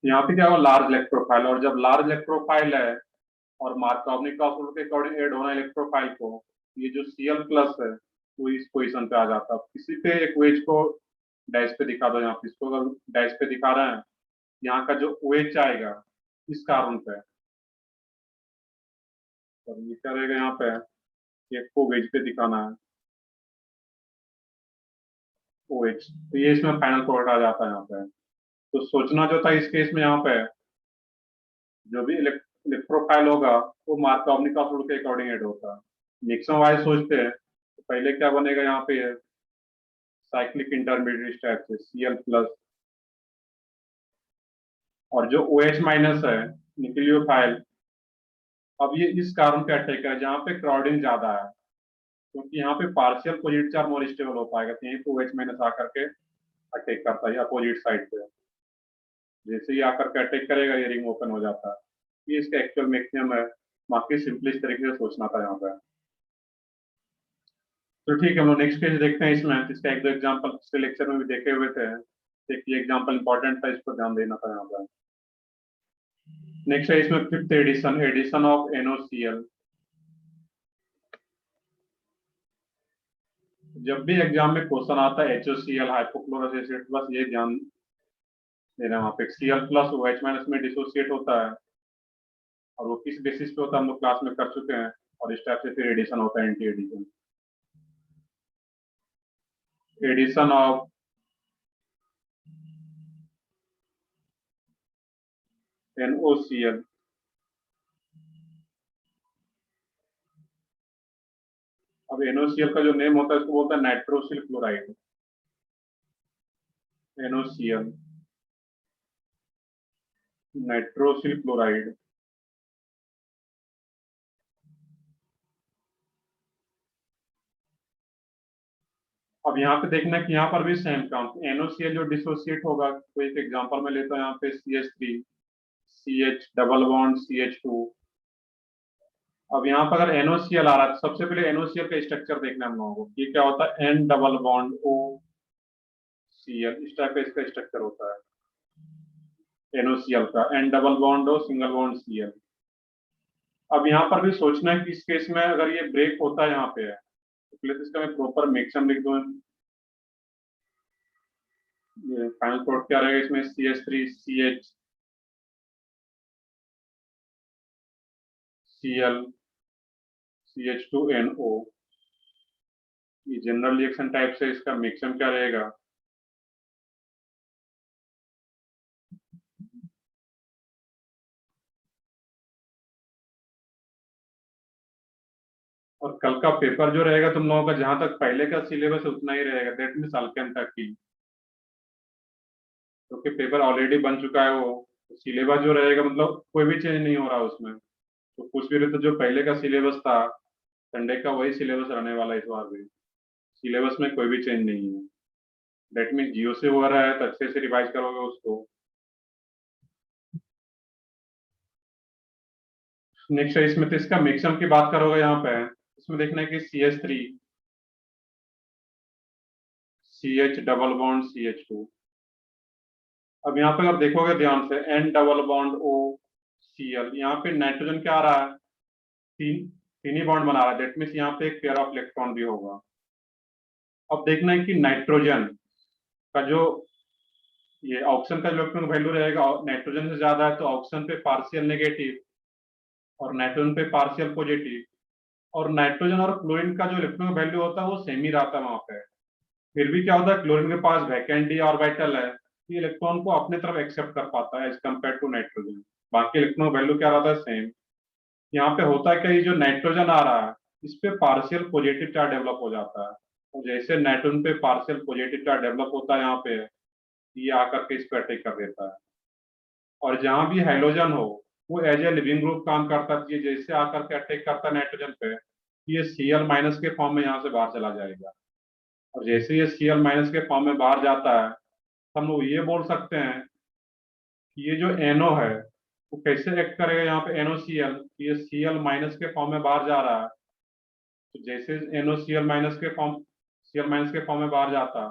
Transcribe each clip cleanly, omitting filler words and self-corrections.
यहाँ पे क्या होगा, लार्ज इलेक्ट्रोफाइल, और जब लार्ज इलेक्ट्रोफाइल है और मार्कोवनी क्रॉस रूल के अकॉर्डिंग ऐड होना इलेक्ट्रोफाइल को, ये जो Cl प्लस है वो इस पोजीशन पे आ जाता है। किसी पे एक वेज को डैश पे दिखा दो, यहाँ पे इसको अगर डैश पे दिखा रहे हैं, यहाँ का जो OH आएगा इस कार्बन पे, तो ये क्या रहेगा यहाँ पे, एक को वेज पे दिखाना है OH, तो ये इसमें फाइनल प्रोडक्ट आ जाता है यहाँ पे। तो सोचना जो था इस केस में, यहाँ पे जो भी इलेक्ट्रोफाइल होगा वो मार्कोवनी क्रॉस रूल के अकॉर्डिंग ऐड होता है। निक्सन वाइज सोचते हैं तो पहले क्या बनेगा यहाँ पे, साइक्लिक इंटरमीडिएट टाइप से Cl प्लस, और जो OH माइनस है न्यूक्लियोफाइल, अब ये इस कारण पे अटैक है जहाँ पे क्राउडिंग ज्यादा है, क्योंकि यहाँ पे partial positive charge more stable हो पाएगा, तो यहीं पे OH माइनस आकर के अटैक करता है अपोजिट साइड पे। जैसे ही आकर के अटैक करेगा ये रिंग ओपन हो जाता है। ये इसका एक्चुअल मैक्सिमम है, बाकी सिंपलिस्ट तरीके से सोचना था यहाँ पे। तो ठीक है, हम लोग नेक्स्ट पेज देखते हैं। इसमें तो इसका एक दो एग्जांपल पिछले लेक्चर में भी देखे हुए थे, एक ये एग्जांपल इंपॉर्टेंट था, इस पर ध्यान देना था यहाँ पे। नेक्स्ट है इसमें fifth addition, addition of NOCl। जब भी एग्जाम में क्वेश्चन आता है HOCl हाइपोक्लोरस एसिड, बस ये ध्यान देना, वहाँ पे Cl प्लस OH माइनस में डिसोसिएट होता है, और वो किस बेसिस पे होता है हम लोग क्लास में कर चुके हैं, और इस टाइप से फिर एडिशन होता है, anti addition. Addition of NOCl, अब NOCl का जो नेम होता है इसको बोलता है nitrosyl chloride, NOCl nitrosyl chloride. अब यहाँ पे देखना कि यहाँ पर भी सेम काम, NOCl जो डिसोसिएट होगा, तो एक एग्जांपल में लेता हूँ यहाँ पे CH3 CH double bond CH2। अब यहाँ पर अगर NOCl आ रहा है तो सबसे पहले NOCl का स्ट्रक्चर देखना है हम लोगों को, ये क्या होता है, N डबल बॉन्ड OCl, इस टाइप का इसका स्ट्रक्चर होता है NOCl का, N double bond O single bond Cl। अब यहाँ पर भी सोचना है कि इस केस में अगर ये ब्रेक होता है यहाँ पे है, तो पहले तो इसका मैं प्रॉपर मैक्सिमम लिख दूं। ये फाइनल प्रोडक्ट क्या रहेगा इसमें, CH3 CH Cl CH2NO। ये जनरल रिएक्शन टाइप से इसका मिक्सचर क्या रहेगा, और कल का पेपर जो रहेगा तुम लोगों का, जहां तक पहले का सिलेबस है उतना ही रहेगा, दैट मीन्स अल्केन तक की, क्योंकि पेपर ऑलरेडी बन चुका है वो। सिलेबस जो रहेगा मतलब कोई भी चेंज नहीं हो रहा उसमें, तो कुछ भी रहे तो जो पहले का सिलेबस था संडे का वही सिलेबस रहने वाला है इस बार भी, सिलेबस में कोई भी चेंज नहीं है। दैट मीन्स जियो से हो रहा है तो अच्छे से रिवाइज करोगे उसको। नेक्स्ट है इसमें, तो इसका मिक्सम की बात करोगे यहाँ पे, इसमें देखना है कि CH3 CH double bond CH2। अब यहाँ पे अगर देखोगे ध्यान से, N डबल बॉन्ड OCl, यहाँ पे नाइट्रोजन क्या आ रहा है, तीन तीन ही बॉन्ड बना रहा है, दैट मीन्स यहाँ पे एक पेयर ऑफ इलेक्ट्रॉन भी होगा। अब देखना है कि नाइट्रोजन का जो ये ऑक्सीजन का इलेक्ट्रॉन वैल्यू रहेगा, नाइट्रोजन से ज्यादा है तो ऑक्सीजन पे पार्शियल नेगेटिव और नाइट्रोजन पे पार्शियल पॉजिटिव, और नाइट्रोजन और क्लोरीन का जो इलेक्ट्रॉन वैल्यू होता है वो सेम ही रहता है वहां पे। फिर भी क्या होता है, क्लोरीन के पास वैकेंट डी ऑर्बिटल है, ये इलेक्ट्रॉन को अपने तरफ एक्सेप्ट कर पाता है एज कम्पेयर टू नाइट्रोजन, बाकी इलेक्ट्रॉन वैल्यू क्या रहता है, सेम। यहाँ पे होता है कि ये जो नाइट्रोजन आ रहा है इस पे पार्शियल पॉजिटिव चार्ज डेवलप हो जाता है, और जैसे नाइट्रोजन पे पार्शियल पॉजिटिव चार्ज डेवलप होता है यहाँ पे, ये आकर के इस पे अटैक कर देता है। और जहां भी हाइड्रोजन हो वो एज ए लिविंग ग्रुप काम करता है, ये जैसे आकर के अटैक करता है नाइट्रोजन पे, ये Cl माइनस के फॉर्म में यहाँ से बाहर चला जाएगा, और जैसे ये Cl माइनस के फॉर्म में बाहर जाता है, हम लोग ये बोल सकते हैं कि ये जो NO है वो कैसे एक्ट करेगा यहाँ पे, NOCl, ये Cl माइनस के फॉर्म में बाहर जा रहा है, तो जैसे NOCl माइनस के फॉर्म Cl माइनस के फॉर्म में बाहर जाता,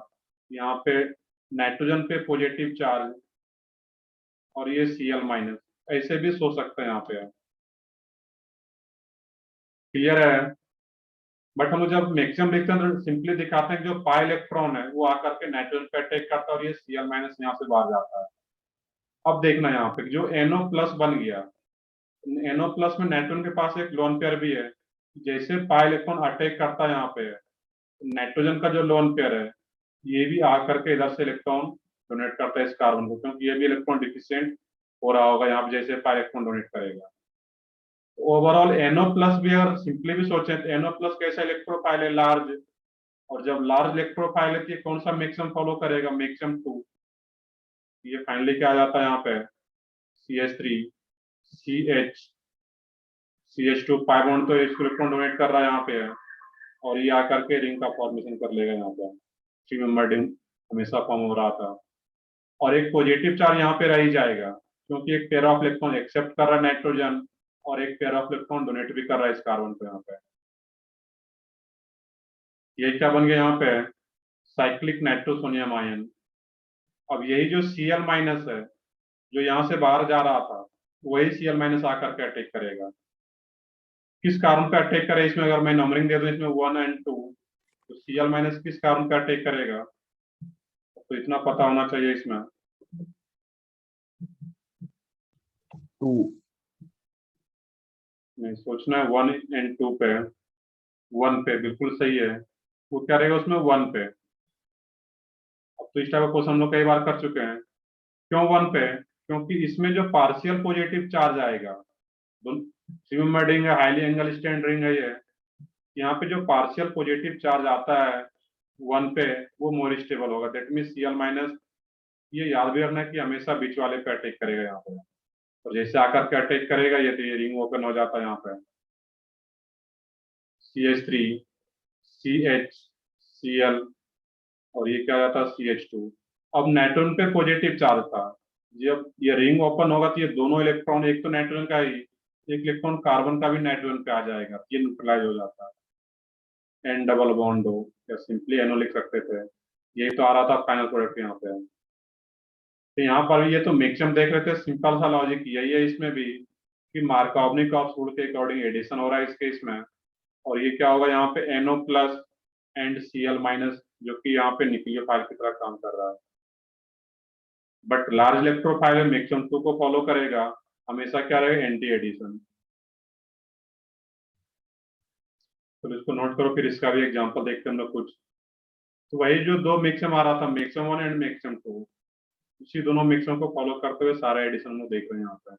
यहाँ पे नाइट्रोजन पे पॉजिटिव चार्ज और ये Cl माइनस, ऐसे भी सोच सकते हैं यहाँ पे। क्लियर है? बट हम जब मैक्सिमम लिखते हैं तो सिंपली दिखाते हैं कि जो पाई इलेक्ट्रॉन है वो आकर के नाइट्रोजन पे अटैक करता है और ये Cl माइनस यहाँ से बाहर जाता है। अब देखना यहाँ पे जो NO प्लस बन गया, NO प्लस में नाइट्रोजन के पास एक लोन पेयर भी है, जैसे पाई इलेक्ट्रॉन अटैक करता है यहाँ पे नाइट्रोजन का जो लोन पेयर है, ये भी आकर के इधर से इलेक्ट्रॉन डोनेट करता है इस कार्बन को, क्योंकि ये भी इलेक्ट्रॉन डिफिशिएंट हो रहा होगा यहाँ पे जैसे पाई इलेक्ट्रॉन डोनेट करेगा। ओवरऑल NO प्लस भी अगर सिंपली भी सोचें तो NO प्लस कैसा इलेक्ट्रोफाइल है, लार्ज, और जब लार्ज इलेक्ट्रोफाइल है तो ये कौन सा मैक्सिमम फॉलो करेगा, मैक्सिमम 2। ये फाइनली क्या आ जाता है यहाँ पे CH3 CH CH2 pi bond तो इलेक्ट्रॉन डोनेट कर रहा है यहाँ पे है, और ये आकर के रिंग का फॉर्मेशन कर लेगा यहाँ पे, 3 मेंबर रिंग हमेशा फॉर्म हो रहा था। और एक पॉजिटिव चार्ज यहाँ पे रह ही जाएगा, क्योंकि एक पेयर ऑफ इलेक्ट्रॉन एक्सेप्ट कर रहा है नाइट्रोजन और एक पेयर ऑफ इलेक्ट्रॉन डोनेट भी कर रहा है इस कार्बन पे यहाँ पे। ये क्या बन गया यहाँ पे, साइक्लिक नाइट्रोसोनियम आयन। अब यही जो Cl माइनस है जो यहाँ से बाहर जा रहा था, वही Cl माइनस आकर के अटैक करेगा। किस कार्बन पे अटैक करे, इसमें अगर मैं नंबरिंग दे दूं इसमें 1 और 2, तो Cl माइनस किस कार्बन पे अटैक करेगा, तो इतना पता होना चाहिए इसमें। 2 नहीं, सोचना है 1 और 2 पे। 1 पे बिल्कुल सही है, वो क्या रहेगा उसमें 1 पे। अब तो इस टाइप का क्वेश्चन हम लोग कई बार कर चुके हैं। क्यों 1 पे, क्योंकि इसमें जो पार्शियल पॉजिटिव चार्ज आएगा, सिमिलर रिंग है, हाईली एंगल स्टैंड रिंग है ये, यहाँ पे जो पार्शियल पॉजिटिव चार्ज आता है 1 पे वो मोर स्टेबल होगा, दैट मीन Cl माइनस। ये याद भी रखना है कि हमेशा बीच वाले पे अटैक करेगा यहाँ पे, और जैसे आकर के अटैक करेगा ये तो ये रिंग ओपन हो जाता है यहाँ पे, CH3 CH Cl, और ये क्या जाता है CH2। अब नाइट्रोजन पे पॉजिटिव चार्ज था, जब ये रिंग ओपन होगा तो ये दोनों इलेक्ट्रॉन, एक तो नाइट्रोजन का ही, एक इलेक्ट्रॉन कार्बन का भी नाइट्रोजन पे आ जाएगा, ये न्यूट्रलाइज हो जाता है, N डबल बॉन्ड हो या सिंपली NO लिख सकते थे। यही तो आ रहा था फाइनल प्रोडक्ट यहाँ पे। तो यहाँ पर भी ये तो मैक्सिमम देख रहे थे, सिंपल सा लॉजिक यही है इसमें भी कि मार्कोवनिक रूल के अकॉर्डिंग एडिशन हो रहा है इस केस में, और ये क्या होगा यहाँ पे NO plus and Cl minus, जो कि यहाँ पे न्यूक्लियोफाइल की तरह काम कर रहा है। बट लार्ज इलेक्ट्रोफाइल मैक्सिमम 2 को फॉलो करेगा, हमेशा क्या रहेगा, एंटी एडिशन। तो इसको नोट करो, फिर इसका भी एग्जांपल देखते हैं हम लोग कुछ। तो वही जो दो मैक्सिमम आ रहा था, मैक्सिमम 1 एंड मैक्सिमम 2, उसी दोनों मैक्सिमम को फॉलो करते हुए सारा एडिशन हम लोग देख रहे हैं यहाँ पे।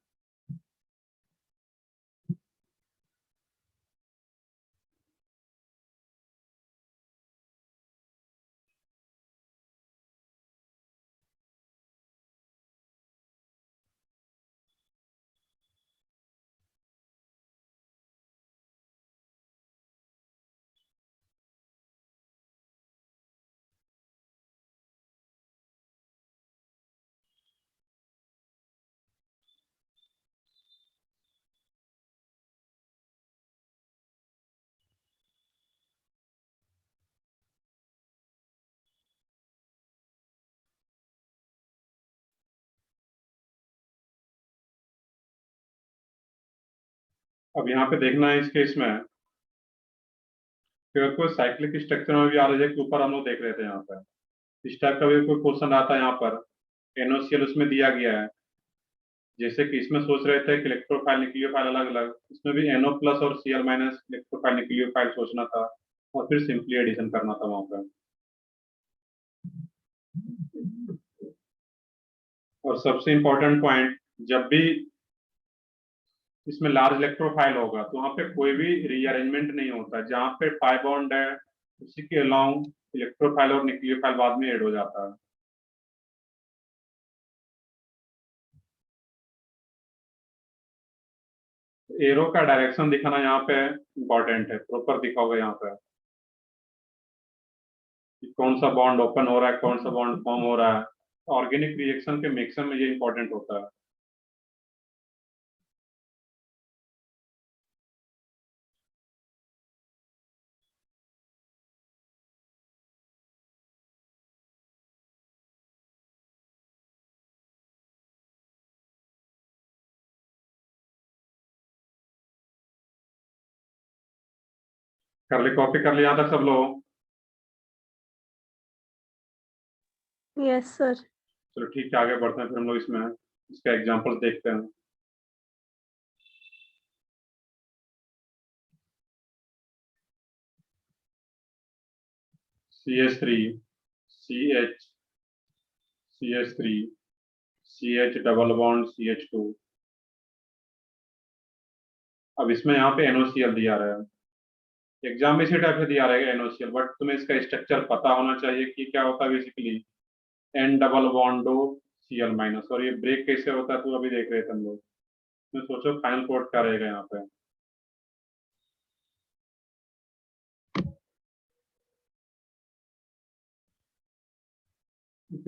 अब यहाँ पे देखना है इस केस में, कि अगर कोई साइक्लिक स्ट्रक्चर में भी आ रहा है कि ऊपर हम लोग देख रहे थे यहाँ पर, इस टाइप का भी कोई क्वेश्चन आता है यहाँ पर, NOCl उसमें दिया गया है, जैसे कि इसमें सोच रहे थे कि इलेक्ट्रोफाइल न्यूक्लियोफाइल अलग अलग, इसमें भी NO प्लस और Cl माइनस इलेक्ट्रोफाइल न्यूक्लियोफाइल सोचना था और फिर सिंपली एडिशन करना था वहां पर। और सबसे इंपॉर्टेंट पॉइंट, जब भी इसमें लार्ज इलेक्ट्रोफाइल होगा तो वहां पे कोई भी रीअरेंजमेंट नहीं होता, जहां पे पाई बॉन्ड है उसी के अलाउंग इलेक्ट्रोफाइल और न्यूक्लियोफाइल बाद में ऐड हो जाता है। एरो का डायरेक्शन दिखाना यहाँ पे इंपॉर्टेंट है, प्रॉपर दिखा होगा यहाँ पे कि कौन सा बॉन्ड ओपन हो रहा है, कौन सा बॉन्ड फॉर्म हो रहा है। ऑर्गेनिक रिएक्शन के मैक्सिमम में ये इंपॉर्टेंट होता है। कर ली, कॉपी कर ली यहाँ तक सब लोग? Yes sir. चलो ठीक है, आगे बढ़ते हैं फिर हम लोग इसमें इसका एग्जांपल्स देखते हैं। CH3 CH CH3 CH double bond CH2। अब इसमें यहाँ पे NOCl दिया रहा है, एग्जाम में इसी टाइप से दिया रहेगा NOCl, बट तुम्हें इसका स्ट्रक्चर पता होना चाहिए कि क्या होता है basically. N double bond Cl minus, और ये ब्रेक कैसे होता है तो अभी देख रहे थे हम लोग। तो सोचो फाइनल कोड क्या रहेगा यहाँ पे।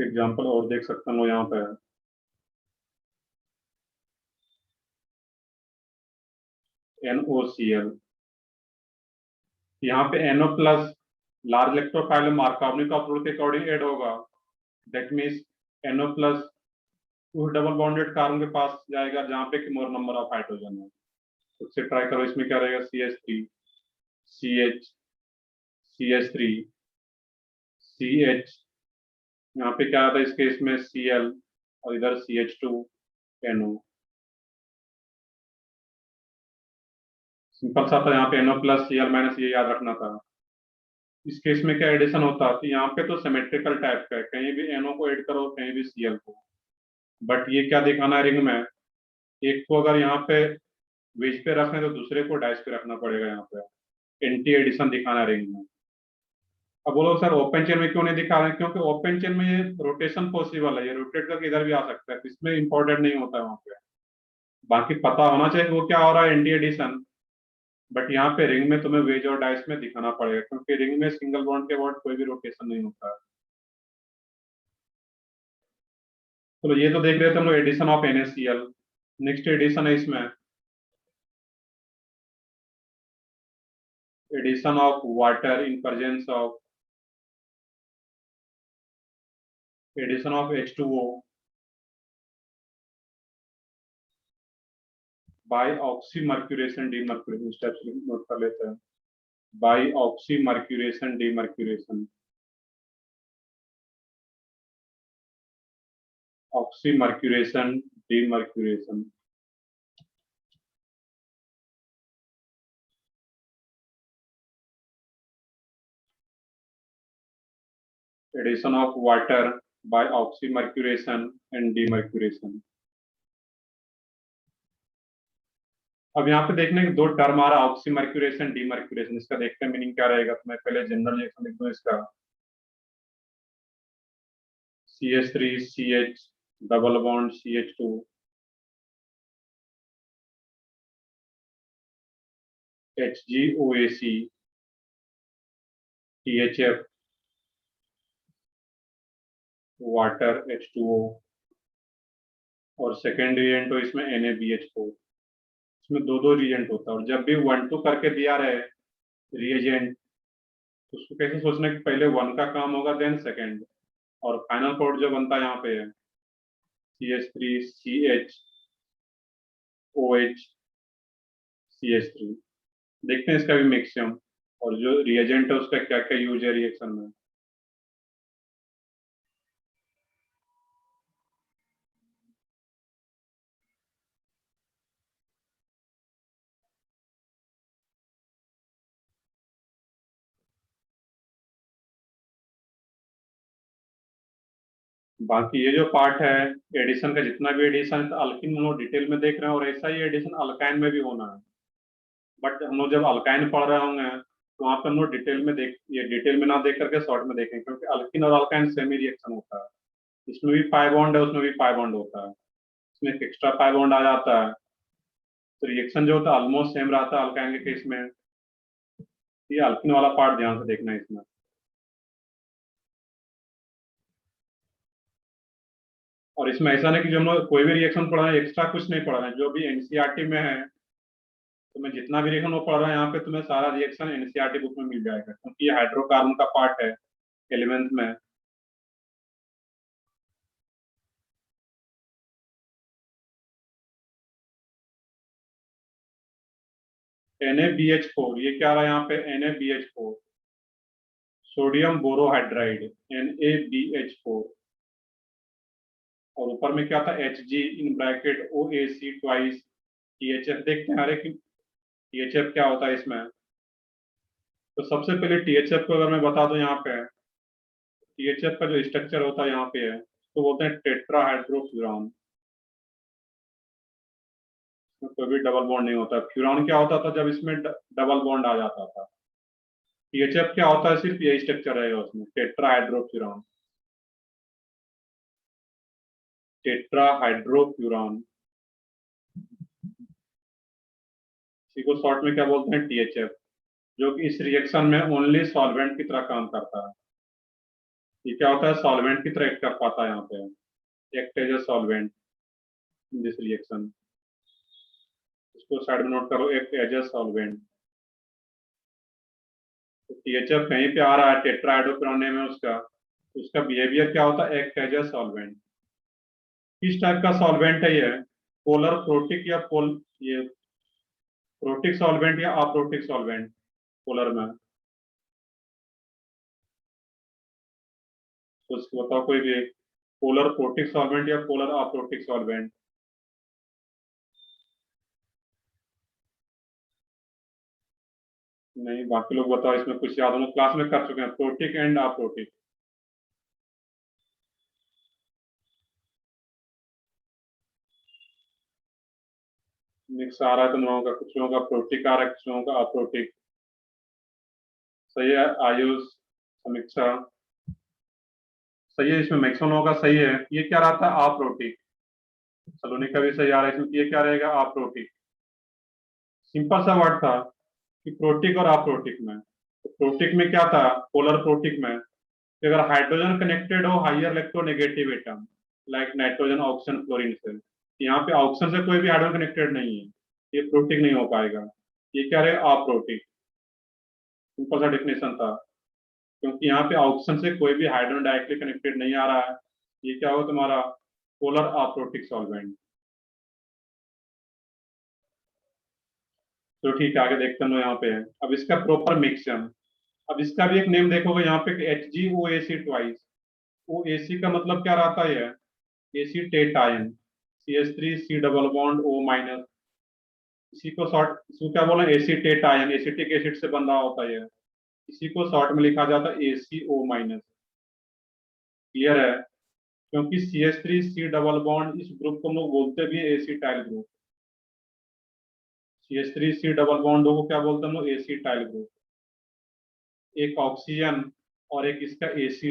एग्जाम्पल और देख सकते हो यहाँ पे। NOCl, यहाँ पे NO प्लस लार्ज इलेक्ट्रोफाइल कार्बनिक रूल के अकॉर्डिंग ऐड होगा। दैट मीन्स NO प्लस उस डबल बॉन्डेड कार्बन के पास जाएगा जहाँ पे कि मोर नंबर ऑफ हाइड्रोजन है। उससे ट्राई करो, इसमें क्या रहेगा, CH3 CH CH3 CH, यहाँ पे क्या आता है इस केस में Cl, और इधर CH2 NO। सिंपल सा था, यहाँ पे NO प्लस Cl माइनस, ये याद रखना था। इस केस में क्या एडिशन होता है, यहाँ पे तो सिमेट्रिकल टाइप का है, कहीं भी NO को ऐड करो कहीं भी Cl को। बट ये क्या दिखाना है रिंग में, एक को अगर यहाँ पे वेज पे रखना है तो दूसरे को डैश पे रखना पड़ेगा। यहाँ पे एंटी एडिशन दिखाना है रिंग में। अब बोलो सर ओपन चेन में क्यों नहीं दिखा रहे हैं, क्योंकि ओपन चेन में ये रोटेशन पॉसिबल है, ये रोटेट करके इधर भी आ सकता है, तो इसमें इंपॉर्टेंट नहीं होता है वहाँ पे। बाकी पता होना चाहिए वो क्या हो रहा है, एंटी एडिशन। बट यहाँ पे रिंग में तुम्हें वेज और डाइस में दिखाना पड़ेगा, क्योंकि रिंग में सिंगल बॉन्ड के बाद कोई भी रोटेशन नहीं होता है। चलो ये तो देख रहे थे हम लोग addition of NaCl। Next addition है इसमें addition of water in presence of addition of H2O by oxymercuration demercuration. Steps note कर लेते हैं। By oxymercuration demercuration, oxymercuration demercuration. Addition of water by oxymercuration and demercuration. अब यहाँ पे देखने के दो टर्म आ रहा है, ऑक्सीमर्क्यूरेशन डीमर्क्यूरेशन। इसका देखते हैं मीनिंग क्या रहेगा। तो मैं पहले जनरल रिएक्शन लिख दूं इसका, CH3 CH double bond CH2 HgOAc THF water H2O, और सेकेंड रिएजेंट हो इसमें NaBH4। इसमें दो दो रिएजेंट होता है, और जब भी 1 2 करके दिया रहे रिएजेंट तो उसको कैसे सोचना कि पहले 1 का काम होगा देन सेकेंड, और फाइनल कोड जो बनता है यहाँ पे है CH3 CHOH CH3। देखते हैं इसका भी मैक्सिमम, और जो रिएजेंट है उसका क्या क्या यूज है रिएक्शन में। बाकी ये जो पार्ट है एडिशन का, जितना भी एडिशन अल्किन हम लोग डिटेल में देख रहे हैं, और ऐसा ही एडिशन अल्काइन में भी होना है। बट हम लोग जब अल्काइन पढ़ रहे होंगे तो वहाँ पे हम लोग डिटेल में देख, ये डिटेल में ना देख करके शॉर्ट में देखें, क्योंकि अल्किन और अल्काइन सेम ही रिएक्शन होता है। इसमें भी पाई बॉन्ड है, उसमें भी पाई बॉन्ड होता है, इसमें एक एक्स्ट्रा पाई बॉन्ड आ जाता है, तो रिएक्शन जो होता है ऑलमोस्ट सेम रहता है अल्काइन के केस में। ये अल्किन वाला पार्ट ध्यान से देखना है इसमें। और इसमें ऐसा नहीं कि जो हम लोग कोई भी रिएक्शन पढ़ रहे हैं एक्स्ट्रा कुछ नहीं पढ़ रहे हैं, जो भी एनसीईआरटी में है तुम्हें जितना भी रिएक्शन वो पढ़ रहा है यहाँ पे तुम्हें सारा रिएक्शन एनसीईआरटी बुक में मिल जाएगा, क्योंकि ये हाइड्रोकार्बन का पार्ट है एलिमेंट में। NaBH4, ये क्या रहा यहाँ पे NaBH4, सोडियम बोरोहाइड्राइड NaBH4, और ऊपर में क्या था Hg in bracket OAC twice THF। देखते हैं अरे कि THF क्या होता है इसमें। तो सबसे पहले THF को अगर मैं बता दूं, यहाँ पे THF का जो स्ट्रक्चर होता है यहाँ पे है, तो बोलते हैं टेट्राहाइड्रोफ्यूरॉन। कोई भी डबल बॉन्ड नहीं होता। फ्यूरॉन क्या होता था जब इसमें डबल बॉन्ड आ जाता था। THF क्या होता है, सिर्फ यही स्ट्रक्चर रहेगा उसमें, टेट्राहाइड्रोफ्यूरॉन, टेट्राहाइड्रोफ्यूरॉन। इसी को शॉर्ट में क्या बोलते हैं THF, जो कि इस रिएक्शन में ओनली सॉल्वेंट की तरह काम करता है। ये क्या होता है, सॉल्वेंट की तरह एक्ट कर पाता है यहाँ पे, act as a solvent in this reaction. इसको साइड में नोट करो, एक्ट एज अ सॉल्वेंट। तो THF कहीं पे आ रहा है, टेट्राहाइड्रोफ्यूरॉन नेम है उसका, तो उसका बिहेवियर क्या होता है, एक्ट एज अ सॉल्वेंट। किस टाइप का सॉल्वेंट है ये, पोलर प्रोटिक या ये प्रोटिक सॉल्वेंट या अप्रोटिक सॉल्वेंट पोलर में। तो उसको बताओ कोई भी, पोलर प्रोटिक सॉल्वेंट या पोलर अप्रोटिक सॉल्वेंट। नहीं, बाकी लोग बताओ, इसमें कुछ याद हो, क्लास में कर चुके हैं, प्रोटिक एंड अप्रोटिक। मिक्स आ रहा है तुम लोगों का, कुछ लोगों का प्रोटिक आ रहा है, कुछ लोगों का अप्रोटिक। सही है आयुष, समीक्षा, सही है, इसमें मैक्सिमम लोगों का सही है। ये क्या रहता है, अप्रोटिक। सलोनी का भी सही आ रहा है इसमें, ये क्या रहेगा, अप्रोटिक। सिंपल सा वर्ड था कि प्रोटिक और अप्रोटिक में। तो प्रोटिक में क्या था, पोलर प्रोटिक में कि अगर हाइड्रोजन कनेक्टेड हो higher electronegative atom, like nitrogen oxygen fluorine से, यहाँ पे ऑक्सीजन से कोई भी हाइड्रोजन कनेक्टेड नहीं है, ये प्रोटिक नहीं हो पाएगा। ये क्या रहेगा, अप्रोटिक। सिंपल सा डेफिनेशन था, क्योंकि यहाँ पे ऑक्सीजन से कोई भी हाइड्रोजन डायरेक्टली कनेक्टेड नहीं आ रहा है। ये क्या हो तुम्हारा, पोलर अप्रोटिक सॉल्वेंट। तो ठीक है, आगे देखते हैं यहाँ पे। अब इसका प्रॉपर मिक्सचर, अब इसका भी एक नेम देखोगे यहाँ पे, HgOAC ट्वाइस। OAC का मतलब क्या रहता है, acetate ion, CH3 C double bond O-। इसी को शॉर्ट, इसको क्या बोला, एसीटेट आयन, एसिटिक एसिड से बन रहा होता है। इसी को शॉर्ट में लिखा जाता है ACO-। क्लियर है, क्योंकि CH3 C डबल बॉन्ड, इस ग्रुप को हम लोग बोलते भी acetyl group. CH3 C double bond को क्या बोलते हैं हम लोग, एसीटाइल ग्रुप। एक ऑक्सीजन और एक इसका AC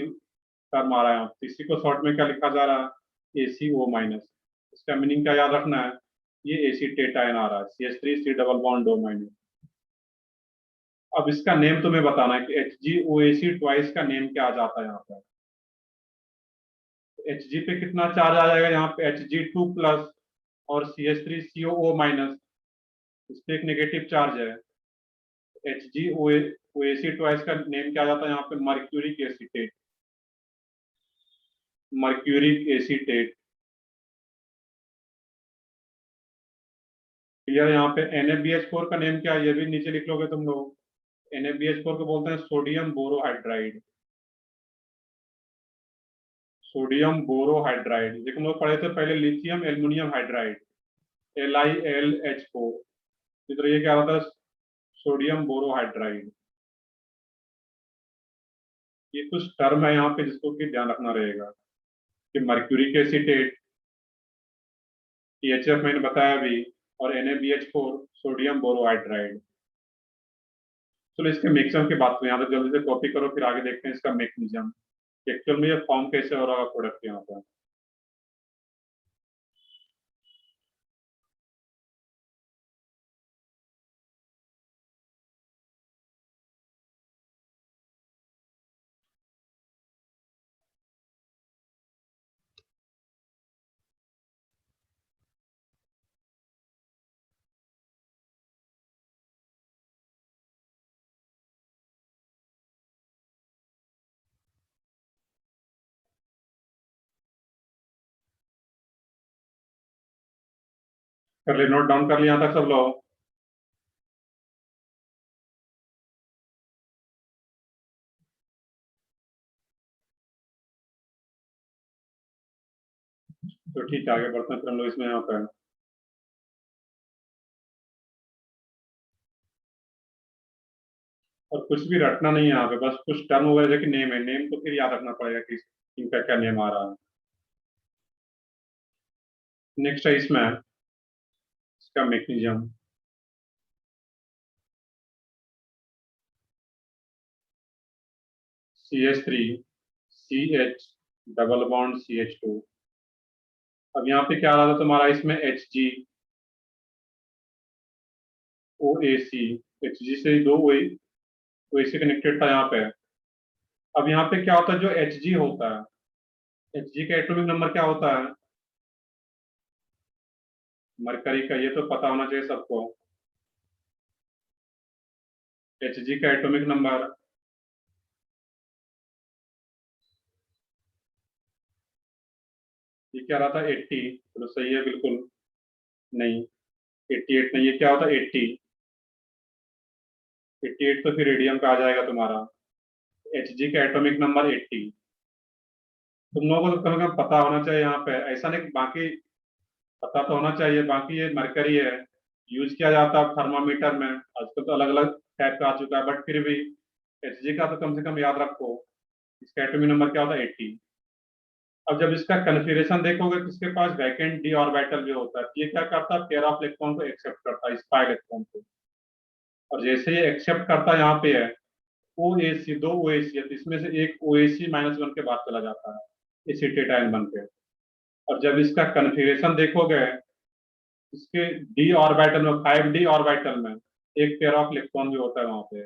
टर्म आ रहा है, तो इसी को शॉर्ट में क्या लिखा जा रहा है, ACO-। इसका मीनिंग क्या याद रखना है, ये एसीटेट आयन आ रहा है, CH3 C double bond O-। अब इसका नेम तुम्हें बताना है कि HgOAC ट्वाइस का नेम क्या आ जाता है यहाँ पर। Hg पे कितना चार्ज आ जाएगा, यहाँ पे Hg2+ और CH3COO-। इस पे एक नेगेटिव चार्ज है। HgOAC ट्वाइस का नेम क्या आ जाता है यहाँ पे, mercuric acetate, mercuric acetate. Clear, यहाँ पे NaBH4 का नेम क्या है, ये भी नीचे लिख लोगे तुम लोग। NaBH4 को बोलते हैं सोडियम बोरोहाइड्राइड, सोडियम बोरोहाइड्राइड। देखो हम लोग पढ़े थे पहले लिथियम एल्युमिनियम हाइड्राइड, LiLH4। इधर ये क्या होता है, सोडियम बोरोहाइड्राइड। ये कुछ टर्म है यहाँ पे जिसको कि ध्यान रखना रहेगा, कि मर्क्यूरिक एसीटेट, THF मैंने बताया अभी, और NaBH4 सोडियम बोरोहाइड्राइड। चलो इसके मैक्सिमम की बात करें, यहाँ पे जल्दी से कॉपी करो, फिर आगे देखते हैं इसका मैकेनिज्म, एक्चुअल में ये फॉर्म कैसे हो रहा है प्रोडक्ट यहाँ पर। कर ले, नोट डाउन कर लिया यहाँ तक सब लोग। तो ठीक है, आगे बढ़ते हैं फिर हम लोग इसमें यहाँ पे। और कुछ भी रटना नहीं है यहाँ पे, बस कुछ टर्म वगैरह जो कि नेम है, नेम तो फिर याद रखना पड़ेगा कि इनका क्या नेम आ रहा है। नेक्स्ट है इसमें इसका mechanism. CH3 CH double bond CH2। अब यहाँ पे क्या आ रहा था तुम्हारा, इसमें Hg OAC, Hg से दो OAC कनेक्टेड था यहाँ पे। अब यहाँ पे क्या होता है, जो Hg होता है, Hg का एटॉमिक नंबर क्या होता है, मरकरी का, ये तो पता होना चाहिए सबको। Hg का एटॉमिक नंबर ये क्या रहा था, 80। तो सही है बिल्कुल। नहीं, 88 नहीं, ये क्या होता है, 80। 88 तो फिर रेडियम पे आ जाएगा तुम्हारा। Hg का एटॉमिक नंबर 80। तुम लोगों को तो कम से कम पता होना चाहिए यहाँ पे, ऐसा नहीं कि बाकी पता तो होना चाहिए। बाकी ये मरकरी है, यूज किया जाता है थर्मामीटर में, आजकल तो अलग अलग टाइप का आ चुका है, बट फिर भी Hg का तो कम से कम याद रखो। इसका एटॉमिक नंबर क्या होता है, 80। अब जब इसका कन्फिग्रेशन देखोगे तो इसके पास वैकेंट डी ऑर्बिटल भी होता है। ये क्या करता है, पेयर ऑफ इलेक्ट्रॉन को एक्सेप्ट करता है, स्पा इलेक्ट्रॉन को। और जैसे ये एक्सेप्ट करता है, यहाँ पे है OAC, दो OAC है, तो इसमें से एक OAC -1 के बाद चला जाता है एसिटेटाइन बन के। और जब इसका कन्फिग्रेशन देखोगे, इसके डी ऑर्बिटल में, 5d ऑर्बिटल में एक पेयर ऑफ इलेक्ट्रॉन भी होता है वहां पे।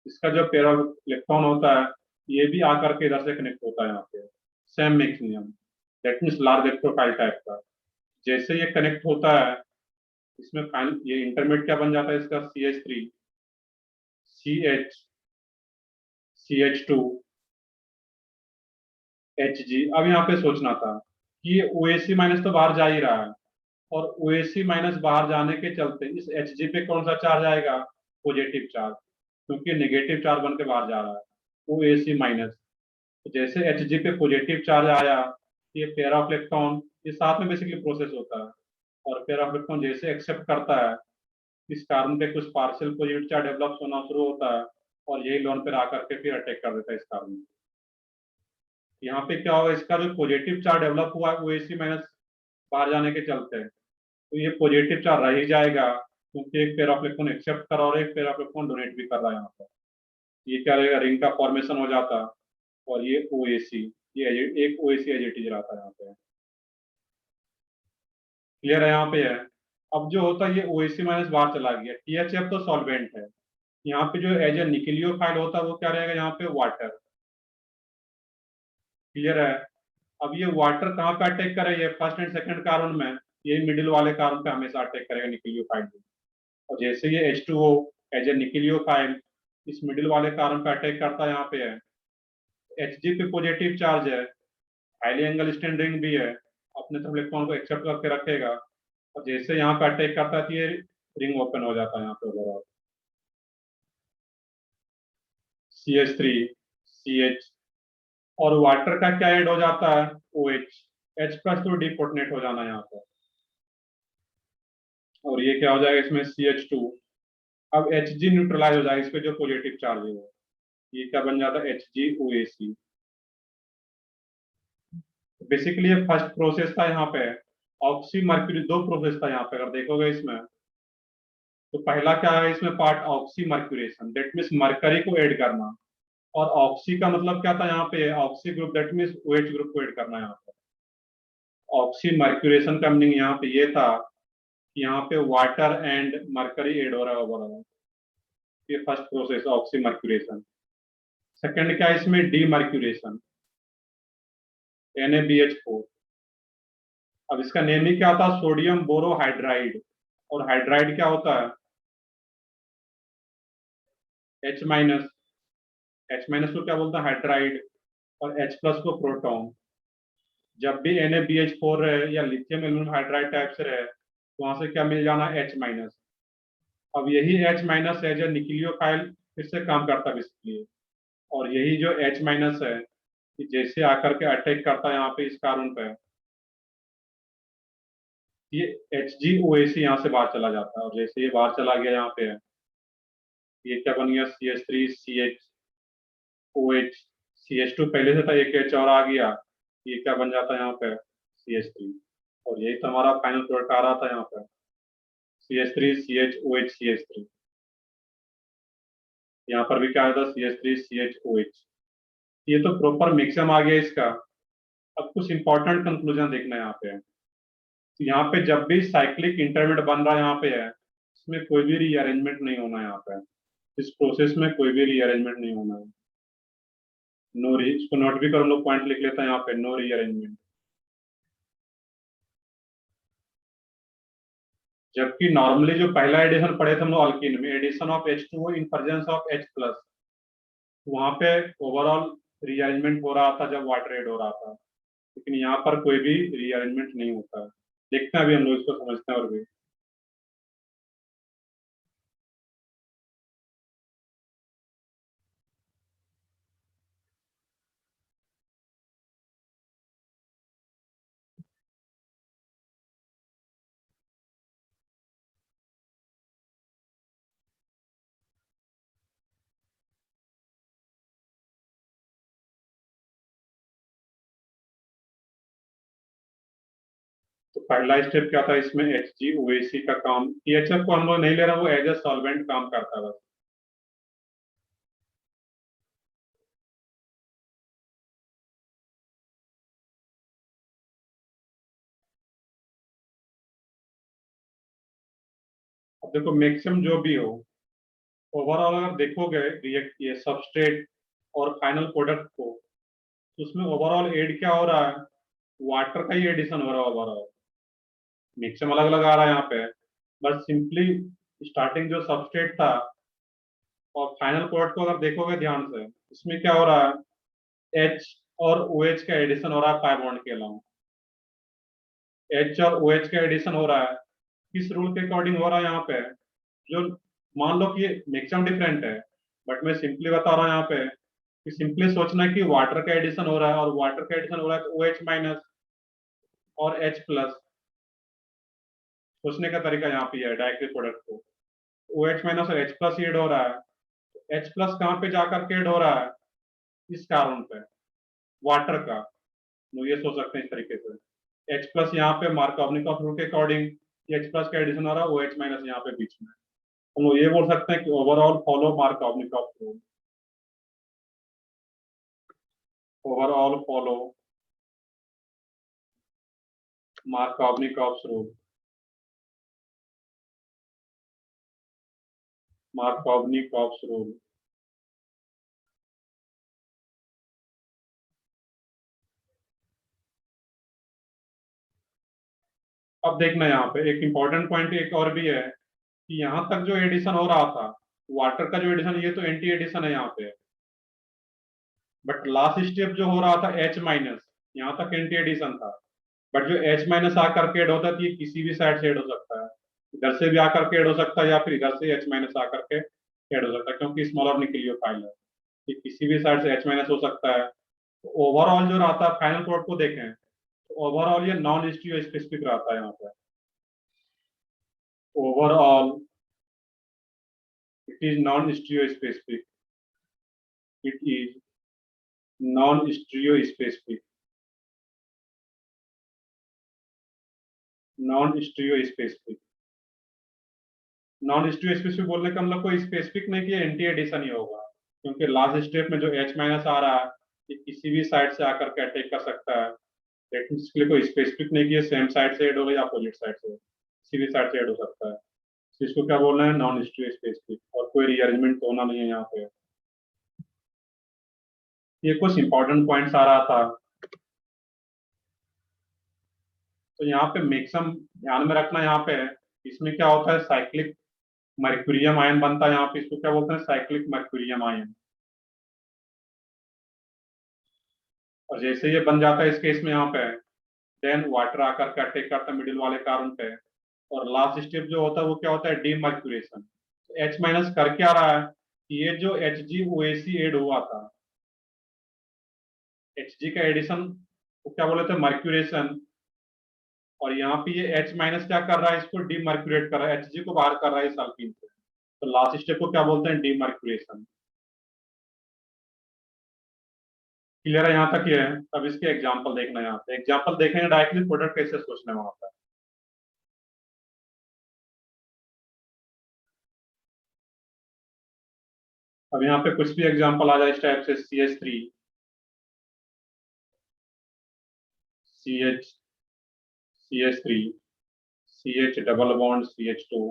इसका जो पेयर ऑफ इलेक्ट्रॉन होता है, ये भी आकर के इधर से कनेक्ट होता है यहाँ पे। Same maximum, that means large electrophile type का। जैसे ये कनेक्ट होता है, इसमें फाइनल ये इंटरमीडिएट क्या बन जाता है इसका, CH3 CH CH2 Hg। अब यहाँ पे सोचना था कि ये OAC- तो बाहर जा ही रहा है, और OAC- बाहर जाने के चलते इस Hg पे कौन सा चार्ज आएगा, पॉजिटिव चार्ज, क्योंकि नेगेटिव चार्ज बन के बाहर जा रहा है OAC-। तो जैसे Hg पे पॉजिटिव चार्ज आया, ये पेयर ऑफ इलेक्ट्रॉन, ये साथ में बेसिकली प्रोसेस होता है। और पेयर ऑफ इलेक्ट्रॉन जैसे एक्सेप्ट करता है, इस कार्बन पे कुछ पार्शियल पॉजिटिव चार्ज डेवलप होना शुरू होता है, और यही लोन पर आकर के फिर अटैक कर देता है इस कार्बन। यहाँ पे क्या होगा, इसका जो पॉजिटिव चार्ज डेवलप हुआ है OAC- बाहर जाने के चलते, तो ये पॉजिटिव चार्ज रह ही जाएगा, क्योंकि एक पेयर ऑफ इलेक्ट्रॉन एक्सेप्ट कर रहा है और एक पेयर ऑफ इलेक्ट्रॉन डोनेट भी कर रहा है यहाँ पर। ये क्या रहेगा, रिंग का फॉर्मेशन हो जाता है। और ये OAC, ये एक OAC एजिटी रहता है यहाँ पे। क्लियर है यहाँ पे है। अब जो होता है, ये OAC- बाहर चला गया, THF तो सॉल्वेंट है। यहाँ पे जो एज ए निक्लियोफाइल होता है, वो क्या रहेगा यहाँ पे, वाटर। क्लियर है। अब ये वाटर कहाँ पे अटैक करेगा, फर्स्ट एंड सेकंड कार्बन में, ये मिडिल वाले कार्बन पे हमेशा अटैक करेगा निक्लियोफाइल। और जैसे ये H2O एज ए निक्लियोफाइल इस मिडिल वाले कार्बन पे अटैक करता है, यहाँ पे है Hg पे पॉजिटिव चार्ज है, हाईली एंगल स्टैंड रिंग भी है, अपने तरफ इलेक्ट्रॉन को एक्सेप्ट करके रखेगा। और जैसे यहाँ पे अटैक करता है, तो ये रिंग ओपन हो जाता है यहाँ पे ओवरऑल। CH3 CH, और वाटर का क्या ऐड हो जाता है, OH, H+ तो डिप्रोटोनेट हो जाना यहाँ पर। और ये क्या हो जाएगा इसमें, CH2। अब Hg न्यूट्रलाइज हो जाएगा, इस पे जो पॉजिटिव चार्ज है वो, ये क्या बन जाता है, HgOAC। बेसिकली ये फर्स्ट प्रोसेस था यहाँ पे, ऑक्सी मर्क्यूरी, दो प्रोसेस था यहाँ पे अगर देखोगे इसमें। तो पहला क्या है इसमें part, oxy mercuration, that means mercury को ऐड करना। और ऑक्सी का मतलब क्या था यहाँ पे, oxy group, that means OH group को ऐड करना यहाँ पे। ऑक्सी मर्क्यूरेशन का मीनिंग यहाँ पे ये था कि यहाँ पे वाटर एंड मरकरी ऐड हो रहा है ओवरऑल। ये first process oxy mercuration. Second क्या है इसमें, डीमर्क्यूरेशन, NaBH4। अब इसका नेम ही क्या था, सोडियम बोरोहाइड्राइड। और हाइड्राइड क्या होता है, H-। H- को क्या बोलता है, हाइड्राइड। और H+ को प्रोटॉन। जब भी NaBH4 रहे या लिथियम एल्यूमिनियम हाइड्राइड टाइप से रहे, तो वहां से क्या मिल जाना, H-। अब यही H- है जो निक्लियोफाइल फिर से काम करता है बेसिकली। और यही जो H- है, कि जैसे आकर के अटैक करता है यहाँ पे इस कार्बन पे, ये HgOAc यहाँ से बाहर चला जाता है, और जैसे ये बाहर चला गया यहाँ पे है, ये क्या बन गया, CH3 CHOH, CH2 पहले से था, एक H और आ गया, ये क्या बन जाता है यहाँ पे, CH3, और यही तो हमारा फाइनल प्रोडक्ट आ रहा था यहाँ पे, CH3 CHOH CH3। यहाँ पर भी क्या आया था, CH3 CHOH। ये तो प्रॉपर मिक्सम आ गया इसका। अब कुछ इंपॉर्टेंट कंक्लूजन देखना है यहाँ पे। तो यहाँ पे जब भी साइक्लिक इंटरमीडिएट बन रहा है यहाँ पे है, इसमें कोई भी रीअरेंजमेंट नहीं होना है यहाँ पे, इस प्रोसेस में कोई भी रीअरेंजमेंट नहीं होना है। नो री, इसको नोट भी कर लो, पॉइंट लिख लेता है यहाँ पे, नो रीअरेंजमेंट। जबकि नॉर्मली जो पहला एडिशन पढ़े थे हम लोग अल्कीन में, addition of H2O in presence of H+, वहां पे ओवरऑल रीअरेंजमेंट हो रहा था जब वाटर एड हो रहा था, लेकिन यहाँ पर कोई भी रीअरेंजमेंट नहीं होता है। देखते हैं अभी हम लोग इसको समझते हैं और भी। तो पहला स्टेप क्या था इसमें, HgOAc का काम, THF को हम लोग नहीं ले रहा, वो एज ए सॉल्वेंट काम करता है बस। अब देखो मैक्सिमम जो भी हो, ओवरऑल अगर देखोगे रिएक्ट ये सबस्ट्रेट और फाइनल प्रोडक्ट को, तो उसमें ओवरऑल एड क्या हो रहा है, वाटर का ही एडिशन हो रहा है ओवरऑल। मिक्सचर अलग अलग आ रहा है यहाँ पे, बट सिंपली स्टार्टिंग जो सबस्ट्रेट था और फाइनल प्रोडक्ट को अगर देखोगे ध्यान से, इसमें क्या हो रहा है, H और OH का एडिशन हो रहा है 5 बॉन्ड के अलावा। H और OH का एडिशन हो रहा है, किस रूल के अकॉर्डिंग हो रहा है यहाँ पे, जो मान लो कि ये मिक्सचर डिफरेंट है, बट मैं सिंपली बता रहा हूँ यहाँ पे कि सिंपली सोचना कि वाटर का एडिशन हो रहा है, और वाटर का एडिशन हो रहा है तो OH माइनस और H प्लस। सोचने का तरीका यहाँ पे है, डायरेक्टली प्रोडक्ट को OH माइनस और H प्लस एड हो रहा है, H प्लस कहाँ पे जाकर के एड हो रहा है, इस कार्बन पे, वाटर का। तो ये सोच सकते हैं इस तरीके से, H प्लस यहाँ पे मार्कोवनिक ऑफ रूल के अकॉर्डिंग H प्लस का एडिशन हो रहा है, OH माइनस यहाँ पे बीच में। हम लोग ये बोल सकते हैं कि overall follow Markovnikov's rule, overall follow Markovnikov's rule, Markovnikov's rule। अब देखना यहाँ पे एक इंपॉर्टेंट पॉइंट एक और भी है कि यहाँ तक जो एडिशन हो रहा था, वाटर का जो एडिशन, ये तो एंटी एडिशन है यहाँ पे, बट लास्ट स्टेप जो हो रहा था H माइनस, यहाँ तक एंटी एडिशन था, बट जो H माइनस आकर के एड होता है, ये किसी भी साइड से एड हो सकता है, इधर से भी आकर के एड हो सकता है, या फिर इधर से H माइनस आकर के एड हो सकता है, क्योंकि स्मॉलर न्यूक्लियोफाइल है, ये किसी भी साइड से H माइनस हो सकता है। तो ओवरऑल जो रहता है फाइनल प्रोडक्ट को देखें, ओवरऑल ये नॉन स्टीरियो स्पेसिफिक रहता है यहाँ पे, overall it is non stereo specific, it is non stereo specific, non stereo specific. Non stereo specific बोलने का हम लोग को स्पेसिफिक नहीं कि एंटी एडिशन ही होगा, क्योंकि लास्ट स्टेप में जो H माइनस आ रहा है, ये किसी भी साइड से आकर के अटैक कर सकता है, दैट मींस इसके लिए कोई स्पेसिफिक नहीं कि ये सेम साइड से एड होगा या अपोजिट साइड से, किसी भी साइड से एड हो सकता है। तो इसको क्या बोलना है, नॉन स्टीरियो स्पेसिफिक, और कोई रीअरेंजमेंट होना नहीं है यहाँ पे। ये कुछ इंपॉर्टेंट पॉइंट्स आ रहा था, तो यहाँ पे मिक्सम ध्यान में रखना, यहाँ पे इसमें क्या होता है, साइक्लिक मर्क्यूरियम आयन बनता है यहाँ पे, इसको क्या बोलते हैं, साइक्लिक मर्क्यूरियम आयन। और जैसे ये बन जाता है इस केस में यहाँ पे, देन वाटर आकर के अटैक करता है मिडिल वाले कार्बन पे, और लास्ट स्टेप जो होता है वो क्या होता है, डीमर्क्यूरेशन। तो H माइनस कर क्या रहा है कि ये जो HgOAc एड हुआ था, Hg का एडिशन को क्या बोले थे, मर्क्यूरेशन, और यहाँ पे ये H माइनस क्या कर रहा है, इसको डीमर्क्यूरेट कर रहा है, Hg को बाहर कर रहा है इस अल्कीन से। तो लास्ट स्टेप को क्या बोलते हैं, डीमर्क्यूरेशन। क्लियर है यहाँ तक ये है। अब इसके एग्जांपल देखना है, यहाँ पे एग्जांपल देखेंगे डायरेक्टली प्रोडक्ट कैसे सोचना है वहां पर। अब यहाँ पे कुछ भी एग्जांपल आ जाए इस टाइप से, CH3 CH CH3 CH double bond CH2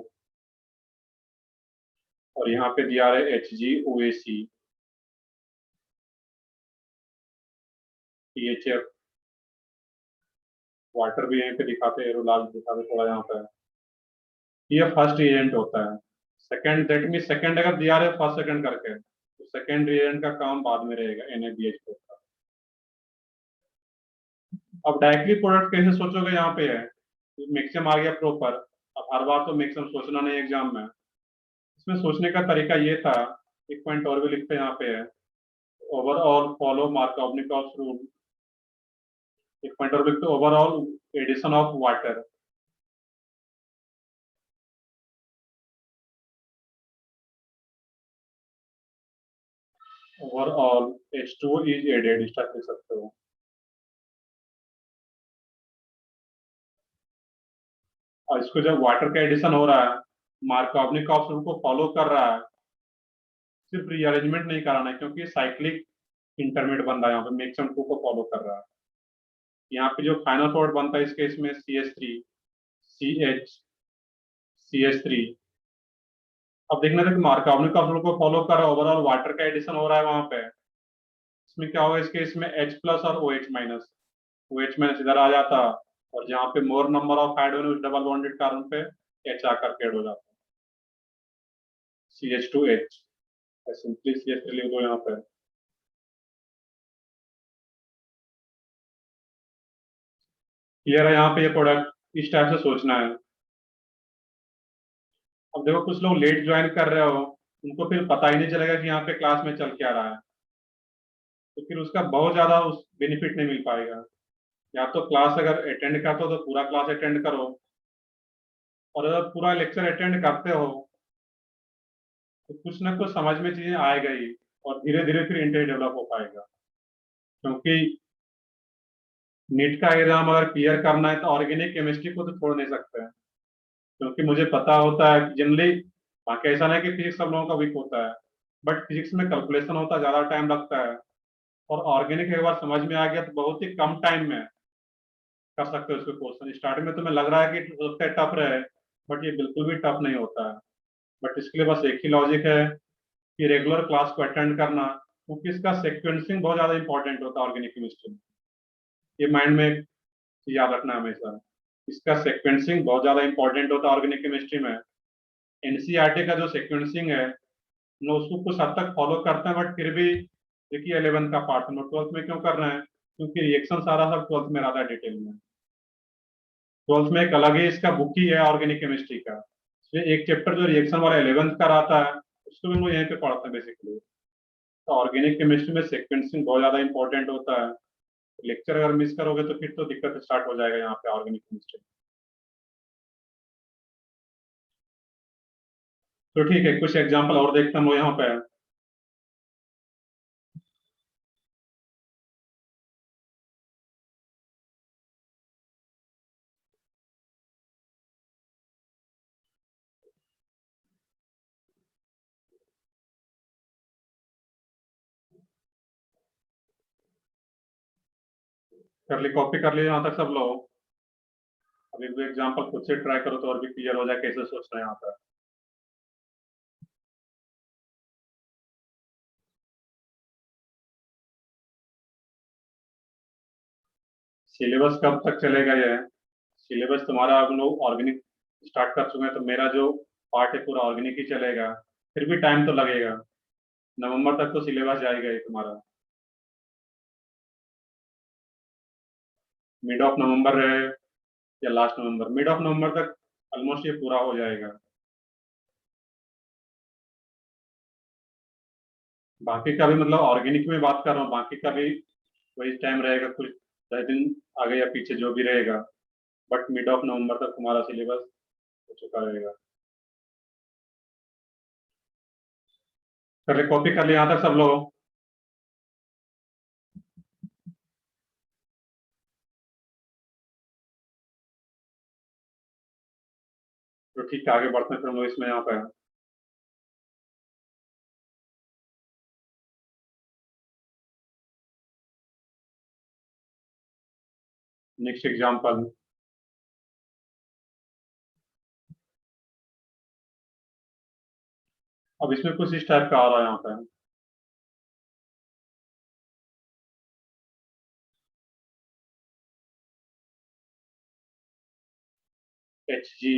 और यहाँ पे दिया है HgOAc THF, वाटर भी यहीं पे दिखाते हैं, एरोलाल दिखाते थोड़ा यहाँ पे। ये फर्स्ट रिएजेंट होता है। सेकंड, दैट मीन सेकंड अगर दिया है फर्स्ट सेकंड करके, तो सेकंड रिएजेंट का काम बाद में रहेगा, NaBH4 का। अब डायरेक्टली प्रोडक्ट कैसे सोचोगे, यहाँ पे है मिक्सम आ गया प्रॉपर। अब हर बार तो मिक्सम सोचना नहीं एग्जाम में, इसमें सोचने का तरीका ये था, एक पॉइंट और भी लिखते हैं यहाँ पे है, ओवरऑल फॉलो मार्कोवनिकॉफ रूल। एक पॉइंट और लिखते, overall addition of water. Overall H2O is added, इस टाइप लिख सकते हो। और इसको जब वाटर का एडिशन हो रहा है, मार्कोवनिकॉफ रूल को फॉलो कर रहा है, सिर्फ रीअरेंजमेंट नहीं कराना है, क्योंकि साइक्लिक इंटरमीडिएट बन रहा है, यहाँ पे मिक्सम 2 को फॉलो कर रहा है। यहाँ पे जो फाइनल प्रोडक्ट बनता है इस केस में CH3 CH CH3। अब देखना था कि मार्कोवनिकॉफ रूल को फॉलो कर रहा है, ओवरऑल वाटर का एडिशन हो रहा है वहां पे। इसमें क्या होगा, इस केस में H प्लस और OH माइनस, OH माइनस इधर आ जाता, और जहाँ पे मोर नंबर ऑफ हाइड्रोजन उस डबल बॉन्डेड कार्बन पे H आकर के ऐड हो जाता है, CH2H। सिंपली CH3 लिख दो यहाँ पे। क्लियर है यहाँ पे, ये प्रोडक्ट इस टाइप से सोचना है। अब देखो कुछ लोग लेट ज्वाइन कर रहे हो, उनको फिर पता ही नहीं चलेगा कि यहाँ पे क्लास में चल क्या रहा है, तो फिर उसका बहुत ज्यादा उस बेनिफिट नहीं मिल पाएगा। या तो क्लास अगर अटेंड करते हो तो पूरा क्लास अटेंड करो, और अगर पूरा लेक्चर अटेंड करते हो तो कुछ ना कुछ समझ में चीजें आएगा ही, और धीरे धीरे फिर इंटरेस्ट डेवलप हो पाएगा। क्योंकि नीट का एग्जाम अगर क्लियर करना है तो ऑर्गेनिक केमिस्ट्री को तो छोड़ नहीं सकते हैं, क्योंकि मुझे पता होता है जनरली, बाकी ऐसा नहीं कि फिजिक्स सब लोगों का वीक होता है, बट फिजिक्स में कैलकुलेशन होता है, ज्यादा टाइम लगता है। और ऑर्गेनिक एक बार समझ में आ गया तो बहुत ही कम टाइम में कर सकते हो इसको क्वेश्चन। स्टार्टिंग में तुम्हें लग रहा है कि लगता है टफ रहे, बट ये बिल्कुल भी टफ नहीं होता है। बट इसके लिए बस एक ही लॉजिक है कि रेगुलर क्लास को अटेंड करना, क्योंकि इसका सीक्वेंसिंग बहुत ज्यादा इंपॉर्टेंट होता है ऑर्गेनिक केमिस्ट्री में। ये माइंड में याद रखना हमेशा, इसका सीक्वेंसिंग बहुत ज्यादा इंपॉर्टेंट होता है ऑर्गेनिक केमिस्ट्री में। एनसीईआरटी का जो सीक्वेंसिंग है, हम लोग उसको कुछ हद तक फॉलो करते हैं, बट फिर भी देखिए 11th का पार्ट हम लोग 12th में क्यों कर रहे हैं, क्योंकि रिएक्शन सारा सब 12th में रहता है डिटेल में। 12th में एक अलग ही इसका बुक ही है ऑर्गेनिक केमिस्ट्री का, इसलिए एक चैप्टर जो रिएक्शन वाला 11th का रहता है उसको भी हम लोग यहीं पे पढ़ते हैं बेसिकली। तो ऑर्गेनिक केमिस्ट्री में सीक्वेंसिंग बहुत ज्यादा इंपॉर्टेंट होता है। लेक्चर अगर मिस करोगे तो फिर तो दिक्कत स्टार्ट हो जाएगा यहाँ पे ऑर्गेनिक केमिस्ट्री। तो ठीक है, कुछ एग्जांपल और देखते हैं हम लोग यहाँ पे। कर ली, कॉपी कर लिया यहाँ तक सब लोग। अभी भी एग्जांपल खुद से ट्राई करो तो और भी क्लियर हो जाए कैसे सोचना है यहाँ पर। सिलेबस कब तक चलेगा ये, सिलेबस तुम्हारा हम लोग ऑर्गेनिक स्टार्ट कर चुके हैं, तो मेरा जो पार्ट है पूरा ऑर्गेनिक ही चलेगा, फिर भी टाइम तो लगेगा। नवंबर तक तो सिलेबस जाएगा ही तुम्हारा, मिड ऑफ नवंबर रहे या last November, mid of November तक ऑलमोस्ट ये पूरा हो जाएगा। बाकी का भी मतलब ऑर्गेनिक में बात कर रहा हूँ, बाकी का भी वही टाइम रहेगा, कुछ 10 दिन आगे या पीछे जो भी रहेगा। बट मिड ऑफ नवंबर तक तुम्हारा सिलेबस हो चुका रहेगा। कर ले, कॉपी कर ले यहाँ तक सब लोग। तो ठीक है, आगे बढ़ते हैं फिर हम लोग इसमें यहाँ पे। नेक्स्ट एग्जाम्पल, अब इसमें कुछ इस टाइप का आ रहा है यहाँ पे। HG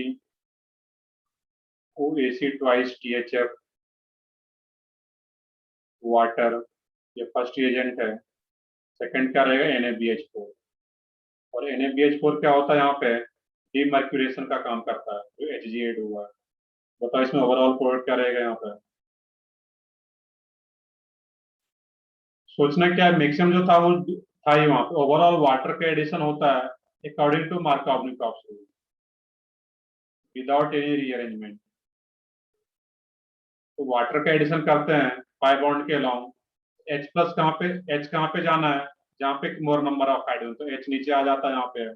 OAC twice THF water, ये फर्स्ट एजेंट है। सेकंड क्या रहेगा, NaBH4। और NaBH4 क्या होता है यहाँ पे, डीमर्क्यूरेशन का काम करता है, जो Hg ऐड हुआ है। बताओ इसमें ओवरऑल प्रोडक्ट क्या रहेगा यहाँ पे। सोचना क्या है, मैक्सिमम जो था वो था ही वहां पे। ओवरऑल वाटर का एडिशन होता है according to Markovnikov rule, without any rearrangement. तो वाटर का एडिशन करते हैं पाई बॉन्ड के अलाउंग। H प्लस कहाँ पे, H कहाँ पे जाना है, जहाँ पे मोर नंबर ऑफ हाइड्रोजन, तो H नीचे आ जाता है यहाँ पे।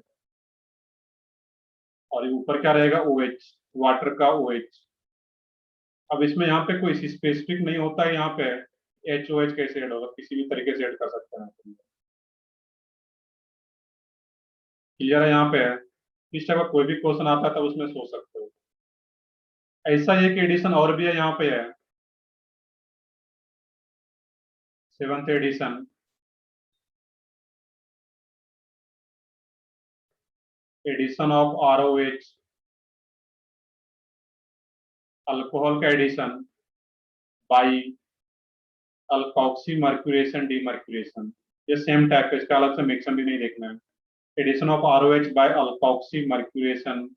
और ऊपर क्या रहेगा, OH, वाटर का OH। अब इसमें यहाँ पे कोई स्पेसिफिक नहीं होता है यहाँ पे HOH कैसे ऐड होगा, किसी भी तरीके से ऐड कर सकते हैं। क्लियर है यहाँ पे। इस टाइप का कोई भी क्वेश्चन आता है तब उसमें सोच सकते हो। ऐसा एक एडिशन और भी है यहाँ पे है, 7th addition, addition of ROH, alcohol का addition by alkoxy mercuration demercuration. ये सेम टाइप का, इसका अलग से मिक्सन भी नहीं देखना है। Addition of ROH by alkoxy mercuration,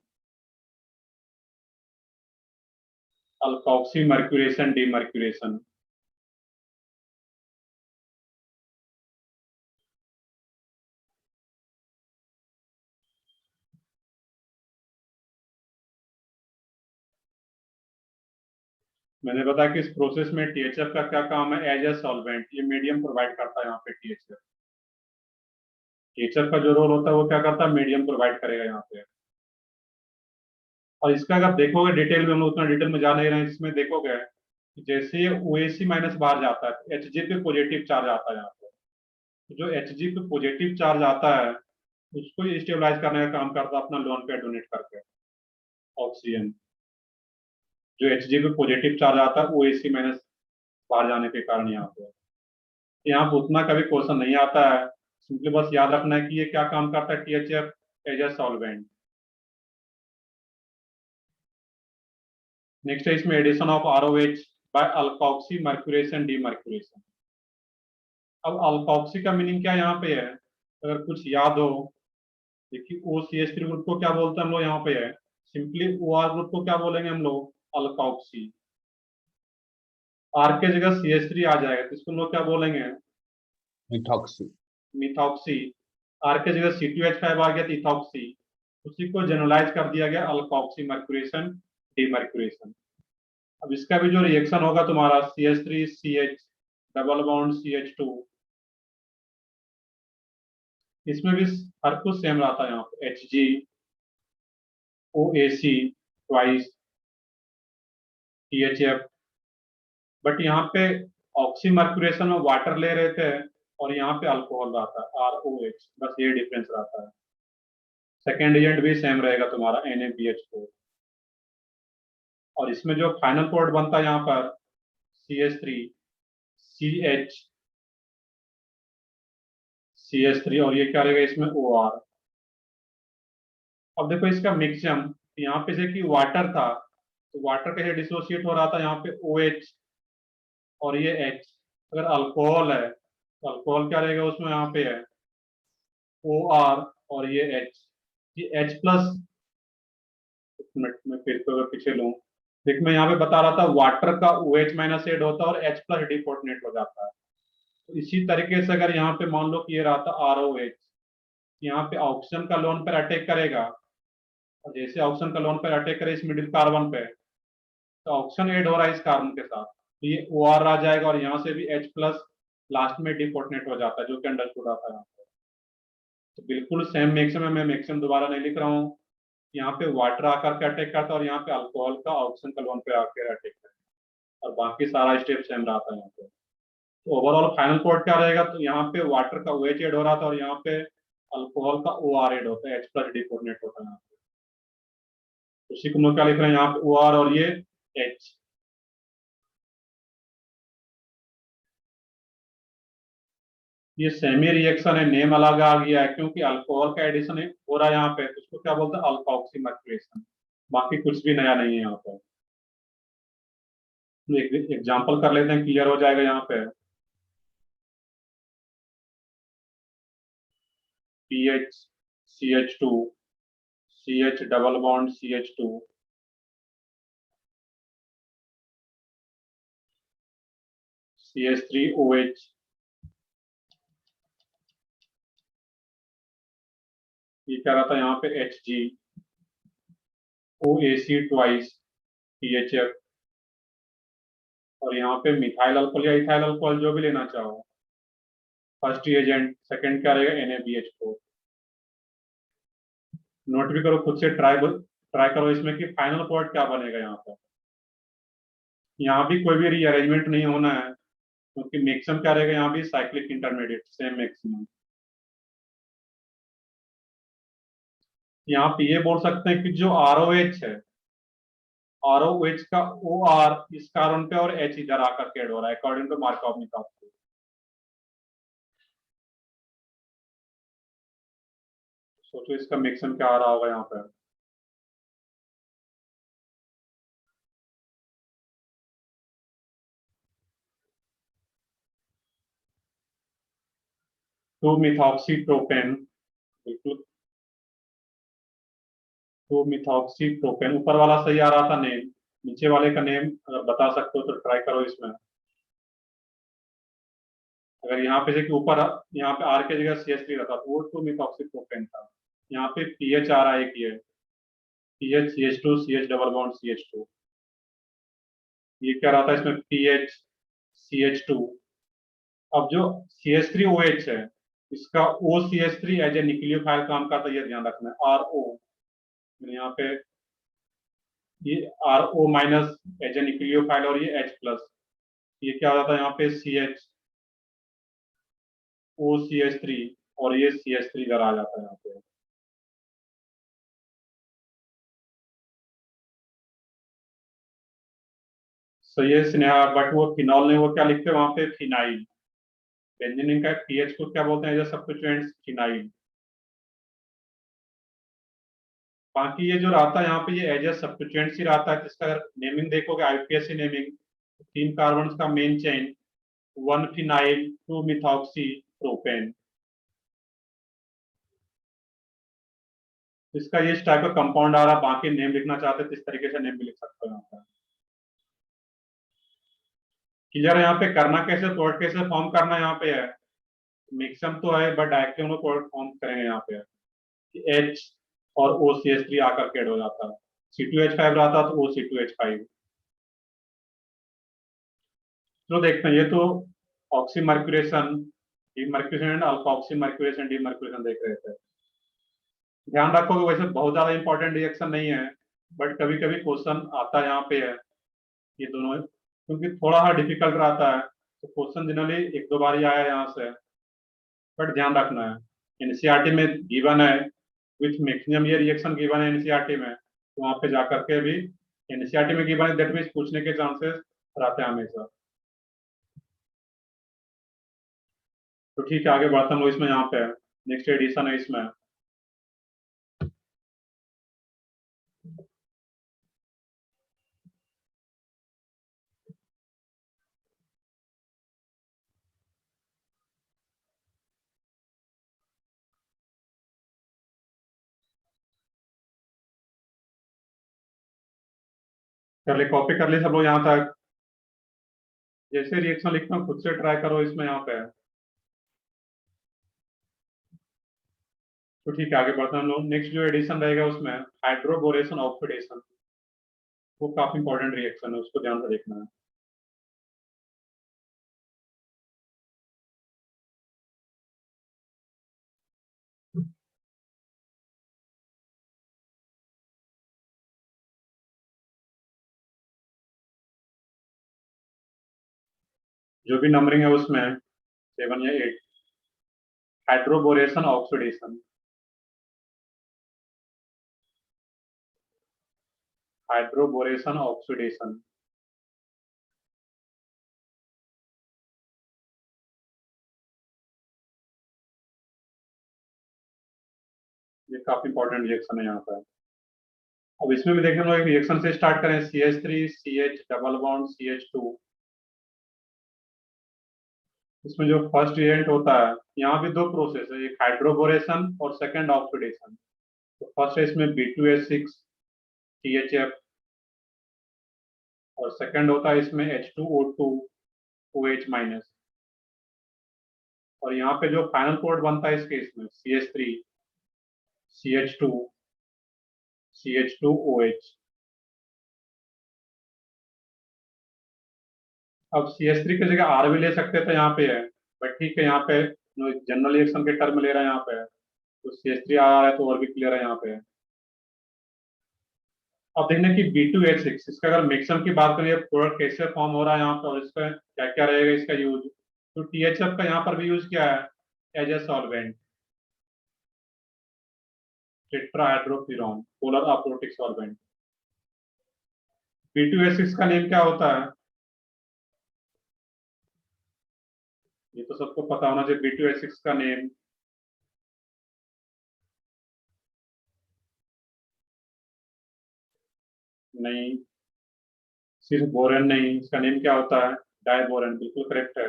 alkoxy mercuration demercuration. मैंने बताया कि इस प्रोसेस में THF का क्या काम है, एज ए सॉल्वेंट, ये मीडियम प्रोवाइड करता है यहाँ पे। THF का जो रोल होता है वो क्या करता है, मीडियम प्रोवाइड करेगा यहाँ पे। और इसका अगर देखोगे डिटेल में, हम लोग उतना डिटेल में जा नहीं रहे हैं, इसमें देखोगे कि जैसे ये OAC माइनस बाहर जाता है, Hg पे पॉजिटिव चार्ज आता है यहाँ पे। तो जो Hg पे पॉजिटिव चार्ज आता है उसको स्टेबलाइज करने का काम करता है अपना लोन पे डोनेट करके ऑक्सीजन। जो Hg पे पॉजिटिव चार्ज आता है OAC माइनस बाहर जाने के कारण यहाँ पे। यहाँ पे उतना कभी क्वेश्चन नहीं आता है, सिंपली बस याद रखना है कि ये क्या काम करता है, THF as a solvent. Next है इसमें addition of ROH by alkoxy mercuration demercuration. अब अल्कोक्सी का मीनिंग क्या यहाँ पे है, अगर कुछ याद हो, देखिए OCH3 ग्रुप को क्या बोलते हैं हम लोग यहाँ पे है, सिंपली OR ग्रुप को क्या बोलेंगे हम लोग, अल्कोक्सी। R के जगह CH3 आ जाएगा तो इसको हम लोग क्या बोलेंगे, मिथॉक्सी। मिथॉक्सी। R के जगह C2H5 आ गया तो इथॉक्सी। उसी को जनरलाइज कर दिया गया अल्कोक्सी मर्क्यूरेशन डीमर्क्यूरेशन। अब इसका भी जो रिएक्शन होगा तुम्हारा CH3CH डबल बॉन्ड CH2, इसमें भी हर कुछ सेम रहता है यहाँ पे, Hg OAC twice THF। But यहाँ पे ऑक्सी मर्क्यूरेशन में वाटर ले रहे थे और यहाँ पे अल्कोहल रहता है ROH, बस ये डिफरेंस रहता है। सेकेंड एजेंट भी सेम रहेगा तुम्हारा NaBH4। और इसमें जो फाइनल प्रोडक्ट बनता है यहाँ पर CH3 और ये क्या रहेगा इसमें OR। अब देखो इसका मिक्सचम, यहाँ पे से कि वाटर था तो वाटर कैसे डिसोसिएट हो रहा था, यहाँ पे OH और ये H। अगर अल्कोहल है तो अल्कोहल क्या रहेगा उसमें, यहाँ पे है OR और ये H। ये H प्लस, मिनट में फिर तो अगर पीछे लूं, देख मैं यहाँ पे बता रहा था वाटर का OH माइनस एड होता है और H प्लस डिपोर्टनेट हो जाता है। तो इसी तरीके से अगर यहाँ पे मान लो कि ये रहा था ROH, यहाँ पे ऑक्सीजन का लोन पर अटैक करेगा और जैसे ऑक्सीजन का लोन पर अटैक करे इस मिडिल कार्बन पे, तो ऑक्सीजन ऐड हो रहा है इस कार्बन के साथ, तो ये OR आ जाएगा और यहाँ से भी H प्लस लास्ट में डिफोर्टनेट हो जाता है, जो कि अंडरस्टूड आता है यहाँ पे। तो बिल्कुल सेम मैक्सिमम, मैं मैक्सिमम दोबारा नहीं लिख रहा हूँ। यहाँ पे वाटर आकर के अटैक करता है और यहाँ पे अल्कोहल का ऑक्सीजन का लोन पे आकर अटैक करता है, और बाकी सारा स्टेप सेम रहता है यहाँ पे। तो ओवरऑल फाइनल कोड क्या रहेगा, तो यहाँ पे वाटर का OH ऐड हो रहा था और यहाँ पे अल्कोहल का OR ऐड होता है, H प्लस डिफोर्टनेट होता है यहाँ पे। उसी को हम लोग क्या लिख रहे हैं यहाँ पे, OR और ये H। ये सेमी रिएक्शन है, नेम अलग आ गया है क्योंकि अल्कोहल का एडिशन हो रहा है यहाँ पे, तो उसको क्या बोलते हैं, अल्कोक्सी मर्क्यूरेशन। बाकी कुछ भी नया नहीं है यहाँ पे। एक एग्जांपल कर लेते हैं, क्लियर हो जाएगा यहाँ पे। PH CH2 CH double bond CH2 CH3OH, ये क्या रहता है यहाँ पे, Hg OAC ट्वाइस PHF, और यहाँ पे मिथाइल अल्कोहल या इथाइल अल्कोहल जो भी लेना चाहो, फर्स्ट एजेंट, सेकंड क्या रहेगा, NaBH4। नोट भी करो खुद से, ट्राई करो इसमें कि फाइनल कोड क्या बनेगा यहाँ पर। यहाँ भी कोई भी रीअरेंजमेंट नहीं होना है क्योंकि मैक्सिमम क्या रहेगा यहाँ भी, साइक्लिक इंटरमीडिएट सेम मैक्सिमम। यहाँ पे ये बोल सकते हैं कि जो ROH है, ROH का OR इस कार्बन पे और H इधर आकर के ऐड हो रहा है अकॉर्डिंग टू मार्कअप निकाल। सोचो इसका मैक्सिमम क्या आ रहा होगा यहाँ पर। टू मिथॉक्सी प्रोपेन, बिल्कुल 2 मिथॉक्सी प्रोपेन, ऊपर वाला सही आ रहा था नेम, नीचे वाले का नेम अगर बता सकते हो तो ट्राई करो इसमें। अगर यहाँ पे देखिए ऊपर, यहाँ पे R के जगह CH3 रहता तो वो 2 मिथॉक्सी प्रोपेन था। यहाँ पे PH आ रहा है कि PH CH2 CH double bond CH2, ये क्या रहा था इसमें, PH CH2। अब जो CH3OH है, इसका OCH3 एज ए न्यूक्लियोफाइल काम करता है, ये ध्यान रखना है, RO, यहाँ पे ये RO minus as a nucleophile और ये H प्लस, ये क्या हो जाता है यहाँ पे, CH OCH3 और ये CH3 इधर आ जाता है यहाँ पे। सो ये स्नेहा, बट वो फिनॉल ने वो क्या लिखते हैं वहां पे, फिनाइल। बेंजीन का पीएच को क्या बोलते हैं, एज सब्स्टिट्यूएंट्स, फिनाइल। बाकी ये जो रहता है यहाँ पे, ये एज ए सब्स्टिट्यूएंट्स ही रहता है, जिसका अगर नेमिंग देखोगे IPSC नेमिंग, 3 कार्बन का main chain, 1 phenyl 2 methoxy propane. इसका ये इस टाइप का कंपाउंड आ रहा, बाकी नेम लिखना चाहते तो इस तरीके से नेम भी लिख सकते हो यहाँ पर। क्लियर है यहाँ पे करना कैसे, प्रोडक्ट कैसे फॉर्म करना यहाँ पे है, मिक्सम तो है बट डायरेक्टली हम लोग प्रोडक्ट फॉर्म करेंगे यहाँ पे, H और OCH3 आकर के ऐड हो जाता है, C2H5 रहता तो OC2H5। तो देखते हैं, ये तो oxy mercuration, demercuration and alkoxy mercuration demercuration देख रहे थे। ध्यान रखोगे वैसे बहुत ज्यादा इंपॉर्टेंट रिएक्शन नहीं है, बट कभी कभी क्वेश्चन आता है यहाँ पे है, ये दोनों क्योंकि थोड़ा सा डिफिकल्ट रहता है, तो क्वेश्चन जनरली 1-2 बार ही आया यहाँ से, बट ध्यान रखना है एनसीईआरटी में गिवन है, विथ मैक्सिमम ये रिएक्शन गिवन है एनसीईआरटी में, तो वहां पे जाकर के भी एनसीईआरटी में गिवन है, दैट मीन्स पूछने के चांसेस रहते हैं हमेशा। तो ठीक है, आगे बढ़ता हूँ, इसमें यहाँ पे नेक्स्ट एडिशन है इसमें। कर ले, कॉपी कर ले सब लोग यहाँ तक, जैसे रिएक्शन लिखता हूँ खुद से ट्राई करो इसमें यहाँ पे। तो ठीक है, आगे बढ़ते हैं हम लोग। नेक्स्ट जो एडिशन रहेगा उसमें हाइड्रोबोरेशन ऑक्सीडेशन, वो काफी इंपॉर्टेंट रिएक्शन है, उसको ध्यान से देखना है। जो भी नंबरिंग है उसमें 7 या 8, हाइड्रोबोरेशन ऑक्सीडेशन, हाइड्रोबोरेशन ऑक्सीडेशन। ये काफी इंपॉर्टेंट रिएक्शन है यहाँ पर। अब इसमें भी देखें, हम लोग एक रिएक्शन से स्टार्ट करें, CH3 CH double bond CH2। इसमें जो फर्स्ट रिएक्ट होता है, यहाँ भी दो प्रोसेस है, एक हाइड्रोबोरेशन और सेकंड ऑक्सीडेशन। तो फर्स्ट है इसमें B2H6 THF, और सेकंड होता है इसमें H2O2 OH माइनस। और यहाँ पे जो फाइनल प्रोडक्ट बनता है इस केस में CH3 CH2 CH2OH। अब CH3 की जगह R भी ले सकते थे, यहाँ पे है, बट ठीक है, यहाँ पे जनरल रिएक्शन के टर्म ले रहा है यहाँ पे, तो CH3 आ रहा है तो और भी क्लियर है यहाँ पे। अब देखने की B2H6, इसका अगर मिक्सअप की बात करें, प्रोडक्ट कैसे फॉर्म हो रहा है यहाँ पे और इसका क्या क्या रहेगा इसका यूज, तो THF का यहाँ पर भी यूज किया है as a solvent, tetrahydroquinone polar aprotic solvent. B2H6 का नेम क्या होता है, ये तो सबको पता होना चाहिए। B2H6 का नेम नहीं, सिर्फ बोरेन नहीं, इसका नेम क्या होता है, डाइबोरेन, बिल्कुल करेक्ट है।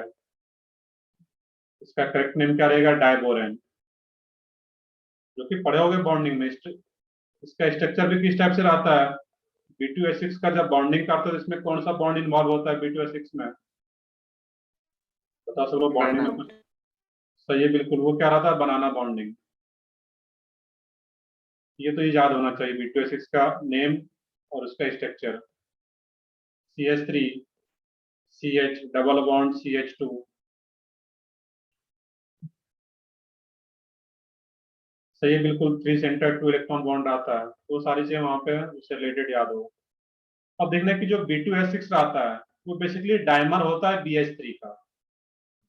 इसका करेक्ट नेम क्या रहेगा, डाइबोरेन, जो कि पढ़े होगे बॉन्डिंग में। इसका स्ट्रक्चर भी किस टाइप से रहता है, B2H6 का जब बॉन्डिंग करते हो तो इसमें कौन सा बॉन्ड इन्वॉल्व होता है B2H6 में, बता सब लोग बॉन्डिंग में कुछ। सही है, बिल्कुल, वो क्या रहता है, बनाना बॉन्डिंग। ये तो याद होना चाहिए, B2H6 का नेम और उसका structure. CH3 CH double bond CH2, सही है बिल्कुल, 3 सेंटर 2 इलेक्ट्रॉन बॉन्ड आता है, तो सारी चीजें वहां पे उससे रिलेटेड याद हो। अब देखना कि जो B2H6 रहता है वो बेसिकली डाइमर होता है BH3 का।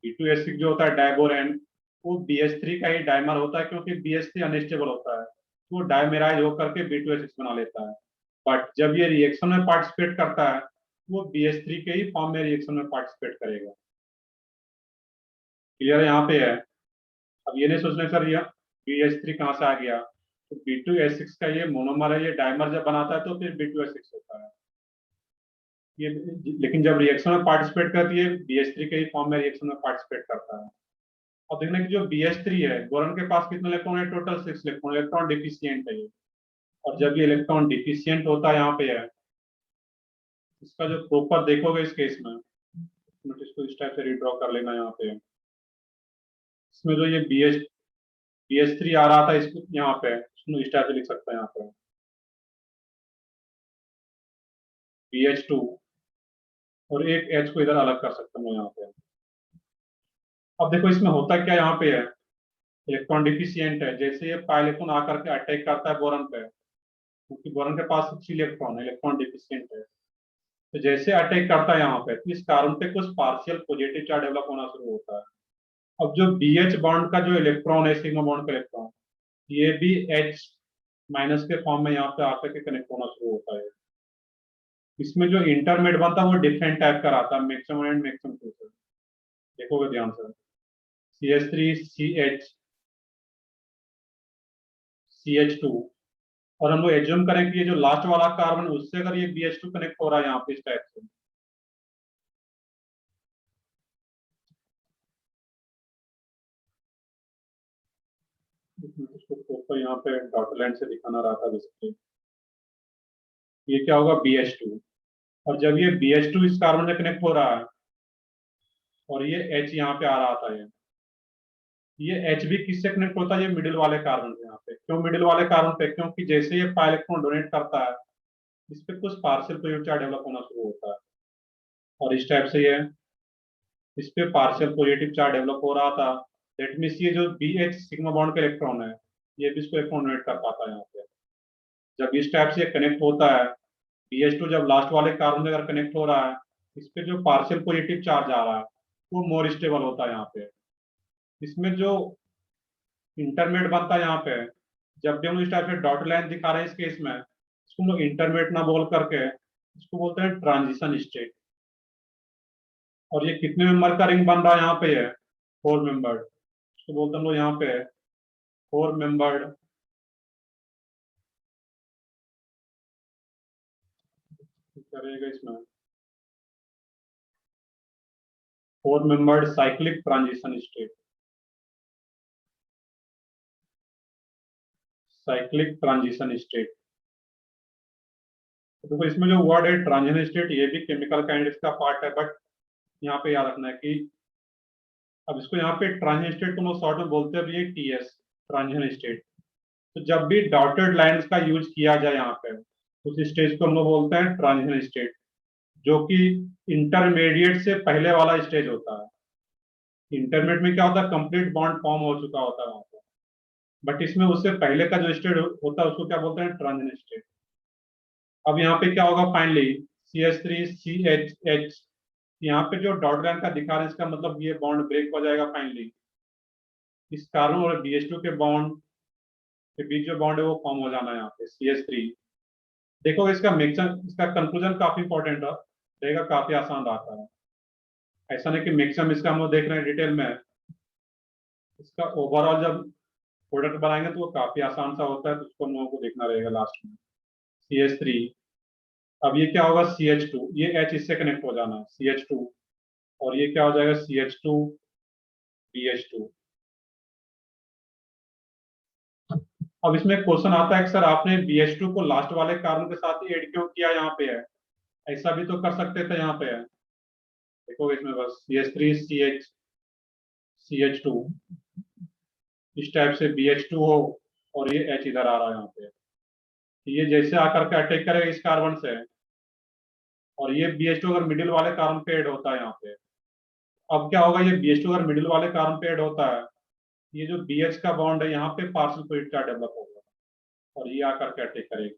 B2H6 जो होता है डाइबोरेन, वो BH3 का ही डाइमर होता है, क्योंकि BH3 अनस्टेबल होता है, तो वो डाइमेराइज होकर के B2H6 बना लेता है। बट जब ये रिएक्शन में पार्टिसिपेट करता है, वो BH3 के ही फॉर्म में रिएक्शन में पार्टिसिपेट करेगा। क्लियर है यहाँ पे है। अब ये नहीं सोचना सर ये BH3 कहाँ से आ गया, तो B2H6 का ये मोनोमर है, ये डाइमर जब बनाता है तो फिर B2H6 होता है ये। लेकिन जब रिएक्शन में पार्टिसिपेट करती है, BH3 के ही फॉर्म में रिएक्शन में पार्टिसिपेट करता है। अब देखना कि जो BH3 है, बोरॉन के पास कितने इलेक्ट्रॉन है, टोटल 6 इलेक्ट्रॉन, इलेक्ट्रॉन डिफिशियंट है ये। और जब ये इलेक्ट्रॉन डिफिशियंट होता है यहाँ पे है, इसका जो प्रॉपर देखोगे इस केस में, इसको इस टाइप से रिड्रॉ कर लेना यहाँ पे। इसमें जो ये BH3 आ रहा था, इसको यहाँ पे इसको इस टाइप से लिख सकते हैं यहाँ पे BH2, और एक H को इधर अलग कर सकते हैं यहाँ पे। अब देखो इसमें होता क्या यहाँ पे है, इलेक्ट्रॉन डिफिशियंट है, जैसे ये पाई इलेक्ट्रॉन आकर के अटैक करता है बोरॉन पे, क्योंकि बोरॉन के पास 6 इलेक्ट्रॉन है, इलेक्ट्रॉन डिफिशियंट है, तो जैसे अटैक करता है यहाँ पे, तो इस कार्बन पे कुछ पार्शियल पॉजिटिव चार्ज डेवलप होना शुरू होता है। अब जो BH बॉन्ड का जो इलेक्ट्रॉन है, सिग्मा बॉन्ड का इलेक्ट्रॉन, ये भी H माइनस के फॉर्म में यहाँ पे आकर के कनेक्ट होना शुरू होता है। इसमें जो इंटरमीडिएट बनता है वो डिफरेंट टाइप का रहता है, मैक्सिमम एंड मैक्सिमम टू। देखोगे ध्यान से, CH3 CH CH2, और हम लोग एज्यूम करें कि ये जो लास्ट वाला कार्बन है उससे अगर ये BH2 कनेक्ट हो रहा है यहाँ पे इस टाइप से, इसको यहाँ पे डॉट लाइन से दिखाना रहा था बेसिकली। ये क्या होगा, BH2, और जब ये BH2 इस कार्बन से कनेक्ट हो रहा है और ये H यहाँ पे आ रहा था ये, ये एच भी किससे कनेक्ट होता है? ये मिडिल वाले कार्बन से। यहाँ पे क्यों मिडिल वाले कार्बन पे? क्योंकि जैसे ये पाई इलेक्ट्रॉन डोनेट करता है, इस पे कुछ पार्शियल पॉजिटिव चार्ज डेवलप होना शुरू होता है, और इस टाइप से ये इस पे पार्शियल पॉजिटिव चार्ज डेवलप हो रहा था। दैट मीन्स ये जो बी एच सिग्मा बॉन्ड का इलेक्ट्रॉन है, ये भी इसको इलेक्ट्रॉन डोनेट कर पाता है यहाँ पे। जब इस टाइप से कनेक्ट होता है, BH2 जब लास्ट वाले कार्बन से अगर कनेक्ट हो रहा है, इस पे जो पार्शियल पॉजिटिव चार्ज आ रहा है वो मोर स्टेबल होता है यहाँ पे। इसमें जो इंटरमीडिएट बनता है यहाँ पे, जब भी हम लोग इस टाइप से डॉट लाइन दिखा रहे हैं इस केस में, इसको हम लोग इंटरमीडिएट ना बोल करके इसको बोलते हैं ट्रांजिशन स्टेट। और ये कितने मेंबर का रिंग बन रहा है यहाँ पे? है 4 मेंबर्ड। इसको बोलते हैं हम लोग यहाँ पे 4 मेंबर्ड करेगा इसमें 4 membered cyclic transition state. Cyclic transition state. देखो इसमें जो वर्ड है ट्रांजिशन स्टेट, ये भी केमिकल काइनेटिक्स का पार्ट है, बट यहाँ पे याद रखना है कि अब इसको यहाँ पे ट्रांजिशन स्टेट को लोग शॉर्ट में बोलते हैं ये TS, ट्रांजिशन स्टेट। तो जब भी डॉटेड लाइंस का यूज किया जाए यहाँ पे, उस स्टेज को हम लोग बोलते हैं ट्रांजिशन स्टेट, जो कि इंटरमीडिएट से पहले वाला स्टेज होता है। इंटरमीडिएट में क्या होता है? कंप्लीट बॉन्ड फॉर्म हो चुका होता है वहां पे, बट इसमें उससे पहले का जो स्टेज होता है उसको क्या बोलते हैं? Transition state. अब यहाँ पे क्या होगा? फाइनली CH3CHH, यहाँ पे जो डॉट लाइन का दिखा रहे हैं इसका मतलब ये बॉन्ड ब्रेक हो जाएगा फाइनली। इस कार्बन और BH2 के बॉन्ड के बीच जो बॉन्ड है वो फॉर्म हो जाना है यहाँ पे CH3। देखो इसका मिक्सन, इसका कंक्लूजन काफी इंपॉर्टेंट रहेगा, काफी आसान रहता है। ऐसा नहीं कि मिक्सम इसका हम लोग देख रहे हैं डिटेल में, इसका ओवरऑल जब प्रोडक्ट बनाएंगे तो वो काफी आसान सा होता है, तो उसको हम लोगों को देखना रहेगा लास्ट में। CH3, अब ये क्या होगा? CH2, ये H इससे कनेक्ट हो जाना है CH2, और ये क्या हो जाएगा? CH2 BH2। अब इसमें क्वेश्चन आता है कि सर आपने BH2 को लास्ट वाले कार्बन के साथ ही ऐड क्यों किया? यहाँ पे है, ऐसा भी तो कर सकते थे। यहाँ पे है, देखो इसमें बस CH3CH2 इस टाइप से BH2 हो, और ये H इधर आ रहा है यहाँ पे, ये जैसे आकर के अटैक करेगा इस कार्बन से, और ये BH2 अगर मिडिल वाले कार्बन पे ऐड होता है यहाँ पे, अब क्या होगा? ये BH2 अगर मिडिल वाले कार्बन पे ऐड होता है, ये जो BH का बॉन्ड है यहाँ पे पार्शियल पॉजिटिव चार्ज डेवलप होगा, और ये आकर के अटैक करेगा।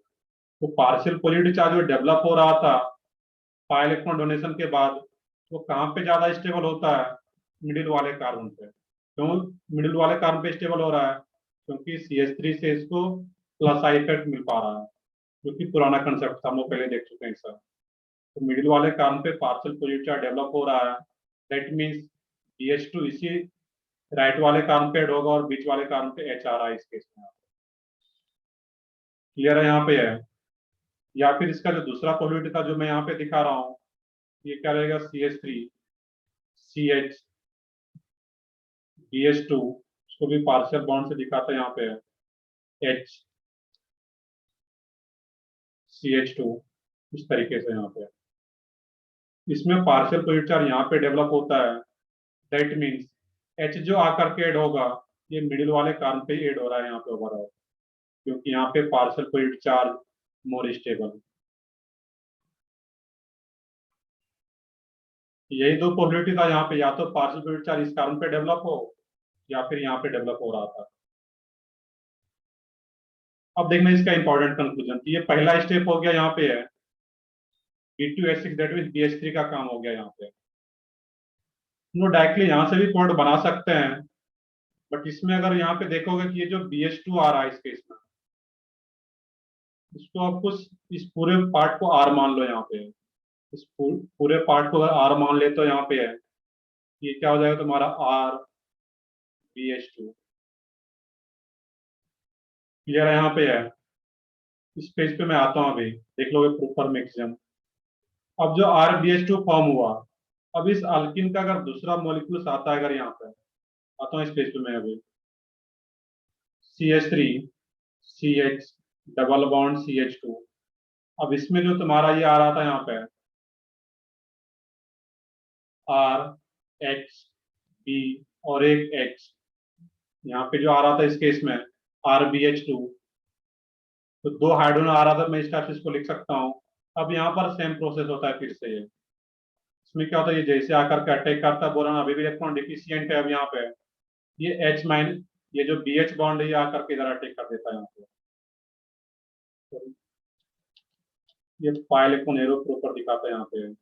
तो पार्शियल पॉजिटिव चार्ज जो डेवलप हो रहा था पाई इलेक्ट्रॉन डोनेशन के बाद, वो कहाँ पे ज्यादा स्टेबल होता है? मिडिल वाले कार्बन पे। क्यों मिडिल वाले कार्बन पे स्टेबल हो रहा है? क्योंकि CH3 से इसको प्लस आई इफेक्ट मिल पा रहा है, जो कि पुराना कंसेप्ट था, हम लोग पहले देख चुके हैं सर। तो मिडिल वाले कार्बन पे पार्शियल पॉजिटिव चार्ज डेवलप हो रहा है, दैट मीन्स BH2 इसी राइट वाले कार्बन पे ऐड होगा, और बीच वाले कार्बन पे H आ रहा है इस केस में। क्लियर है यहाँ पे? है या फिर इसका जो दूसरा पॉलिबिलिटी था जो मैं यहाँ पे दिखा रहा हूँ, ये क्या रहेगा? CH3CH BH2, इसको भी पार्शियल बॉन्ड से दिखाता है यहाँ पे H CH2, इस तरीके से यहाँ पे इसमें पार्शियल पॉजिटिव चार्ज यहाँ पे डेवलप होता है। दैट मीन्स H जो आकर के ऐड होगा, ये मिडिल वाले कार्बन पे ऐड हो रहा है यहाँ पे ओवरऑल, क्योंकि यहाँ पे partial positive charge more stable. यही दो पॉसिबिलिटी था यहाँ पे, या तो पार्शियल पॉजिटिव चार्ज इस कार्बन पे डेवलप हो, या फिर यहाँ पे डेवलप हो रहा था। अब देखना इसका इंपॉर्टेंट कंक्लूजन, ये पहला स्टेप हो गया, यहाँ पे है B2H6, दैट मीन्स BH3 का काम हो गया यहाँ पे। हम लोग डायरेक्टली यहाँ से भी प्रोडक्ट बना सकते हैं, बट इसमें अगर यहाँ पे देखोगे कि ये जो BH2 आ रहा है इस केस में, इसको आपको इस पूरे पार्ट को R मान लो यहाँ पे, इस पूरे पार्ट को अगर R मान ले तो यहाँ पे है, ये क्या हो जाएगा तुम्हारा R BH2। क्लियर है? यहाँ पे है, इस पेज पे मैं आता हूँ, अभी देख लोगे प्रूफ फॉर मैक्सिमम। अब जो RBH2 फॉर्म हुआ, अब इस अल्किन का अगर दूसरा मॉलिक्यूल आता है, अगर यहाँ पे आता हूँ इस पेज पे मैं अभी, CH3CH डबल बॉन्ड CH2, अब इसमें जो तुम्हारा ये आ रहा था यहाँ पे R X B और एक X, यहाँ पे जो आ रहा था इस केस में RbH2, तो 2 हाइड्रोजन आ रहा था, मैं इस टाइप से इसको लिख सकता हूँ। अब यहाँ पर सेम प्रोसेस होता है फिर से। ये इसमें क्या होता है, ये जैसे आकर के अटैक करता है बोरान, अभी भी इलेक्ट्रॉन डिफिशियंट है। अब यहाँ पे ये H माइन, ये जो BH बॉन्ड है ये आकर के इधर अटैक कर देता है यहाँ पे। तो ये पाई इलेक्ट्रॉन एरो प्रॉपर दिखाता है यहाँ पे।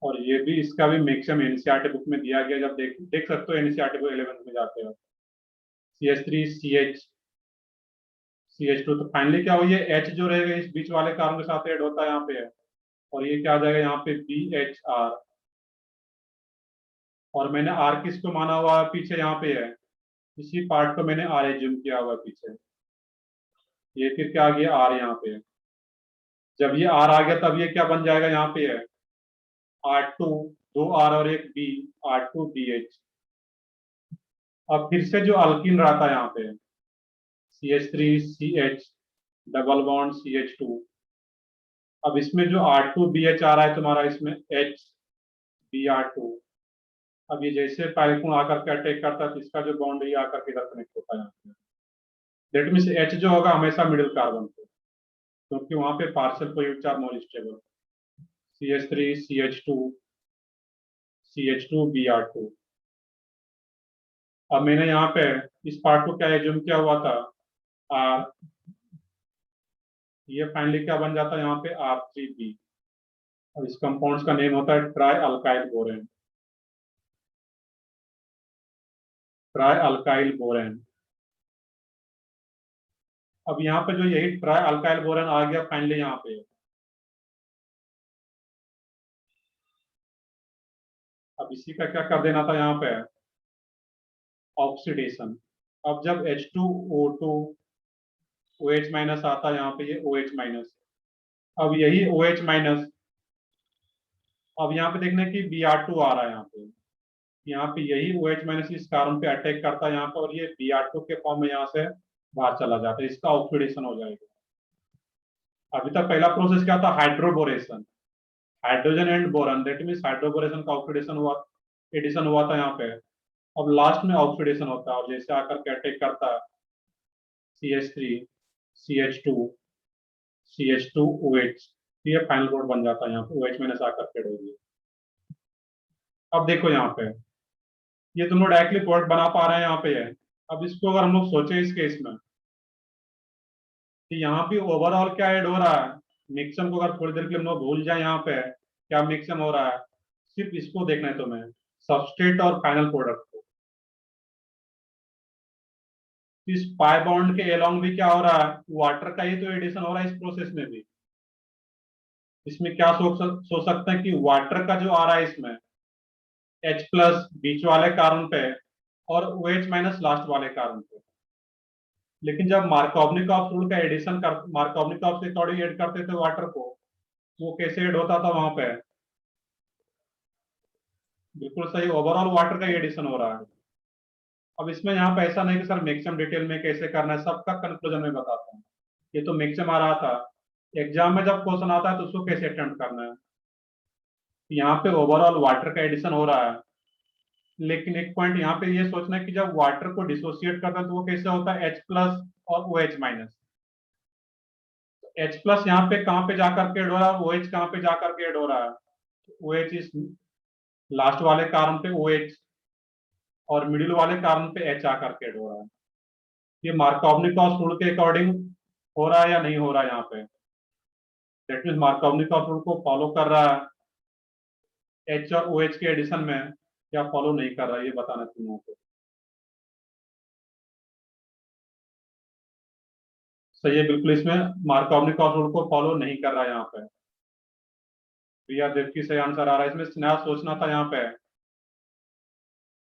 और ये भी, इसका भी मैक्सिमम एनसीईआरटी बुक में दिया गया, जब देख देख सकते हो एनसीईआरटी बुक 11th में जाते हो। CH3 CH2, तो फाइनली क्या हुई है, H जो रहेगा इस बीच वाले कार्बन के साथ ऐड होता है यहाँ पे, और ये क्या आ जाएगा यहाँ पे BHR। और मैंने R किसको माना हुआ है पीछे, यहाँ पे है, इसी पार्ट को मैंने R एज्यूम किया हुआ है पीछे। ये फिर क्या आ गया, R यहाँ पे। जब ये R आ गया तब ये क्या बन जाएगा, यहाँ पे है R2, 2 R और एक B, R2BH। अब फिर से जो अल्किन रहा था यहाँ पे CH3CH डबल बॉन्ड CH2, अब इसमें जो R2BH आ रहा है तुम्हारा, इसमें HBr2। अब ये जैसे पाइलकोन आकर के अटैक करता है तो इसका जो बॉन्ड है ये आकर के इधर कनेक्ट होता है यहाँ पे। दैट मीन्स H जो होगा हमेशा मिडिल कार्बन पे, क्योंकि वहां पे partial positive charge non stable. CH3 CH2 CH2Br2। अब मैंने यहाँ पे इस पार्ट को क्या एज्यूम किया हुआ था, R, ये फाइनली क्या बन जाता है यहाँ पे R3B। और इस कंपाउंड्स का नेम होता है try alkyl borane. Try alkyl borane. अब यहाँ पे जो यही ट्राई अल्काइल बोरेन आ गया फाइनली यहाँ पे। अब इसी का क्या कर देना था यहाँ पे, ऑक्सीडेशन। अब जब H2O2 OH माइनस आता है यहाँ पे, ये OH माइनस, अब यही OH माइनस, अब यहाँ पे देखने की Br2 आ रहा है यहाँ पे यही OH माइनस इस कार्बन पे अटैक करता है यहाँ पे, और ये Br2 के फॉर्म में यहाँ से बाहर चला जाता है, इसका ऑक्सीडेशन हो जाएगा। अभी तक पहला प्रोसेस क्या था, hydroboration, hydrogen and boron, that means hydroboration का ऑक्सीडेशन हुआ, एडिशन हुआ था यहाँ पे। अब लास्ट में ऑक्सीडेशन होता है, और जैसे आकर के अटैक करता है CH3 CH2 CH2OH, ये फाइनल बोर्ड बन जाता है यहाँ पे, OH माइनस आकर के होगी। अब देखो यहाँ पे ये तुम लोग डायरेक्टली प्रोडक्ट बना पा रहे हैं यहाँ पे है। अब इसको अगर हम लोग सोचे इस केस में कि यहाँ पे ओवरऑल क्या ऐड हो रहा है, मिक्सम को अगर थोड़ी देर के लिए हम लोग भूल जाए यहाँ पे क्या मिक्सम हो रहा है, सिर्फ इसको देखना है तुम्हें, सबस्ट्रेट और फाइनल प्रोडक्ट को। इस पाई बॉन्ड के अलोंग भी क्या हो रहा है, वाटर का ही तो एडिशन हो रहा है इस प्रोसेस में भी। इसमें क्या सोच सकते हैं कि वाटर का जो आ रहा है इसमें H प्लस बीच वाले कार्बन पे और OH माइनस लास्ट वाले कार्बन पे। लेकिन जब मार्कोवनिकॉफ रूल का एडिशन कर, मार्कोवनिकॉफ के अकॉर्डिंग ऐड करते थे वाटर को, वो कैसे ऐड होता था वहां पे, बिल्कुल सही, ओवरऑल वाटर का एडिशन हो रहा है। अब इसमें यहाँ पे ऐसा नहीं कि सर मैक्सिमम डिटेल में कैसे करना है, सबका कंक्लूजन में बताता हूँ। ये तो मैक्सिमम आ रहा था, एग्जाम में जब क्वेश्चन आता है तो उसको कैसे अटेम्प्ट करना है। यहाँ पे ओवरऑल वाटर का एडिशन हो रहा है, लेकिन एक पॉइंट यहाँ पे ये सोचना है कि जब वाटर को डिसोसिएट करता है तो वो कैसे होता है, H प्लस और OH माइनस। H प्लस यहाँ पे कहाँ पे जाकर के ऐड हो रहा है, OH कहाँ पे जाकर के ऐड हो रहा है, OH इस लास्ट वाले कार्बन पे OH, और मिडिल वाले कार्बन पे H आकर के ऐड हो रहा है। ये मार्कोवनिकॉफ रूल के अकॉर्डिंग हो रहा है या नहीं हो रहा है यहाँ पे, दैट मीन्स मार्कोवनिकॉफ रूल को फॉलो कर रहा है H और OH के एडिशन में, या फॉलो नहीं कर रहा है, ये बताना तुम लोगों को। सही है, बिल्कुल इसमें मार्कोवनिकॉफ रूल को फॉलो नहीं कर रहा है यहाँ पे। प्रिया देवकी सही आंसर आ रहा है, इसमें नया सोचना था यहाँ पे,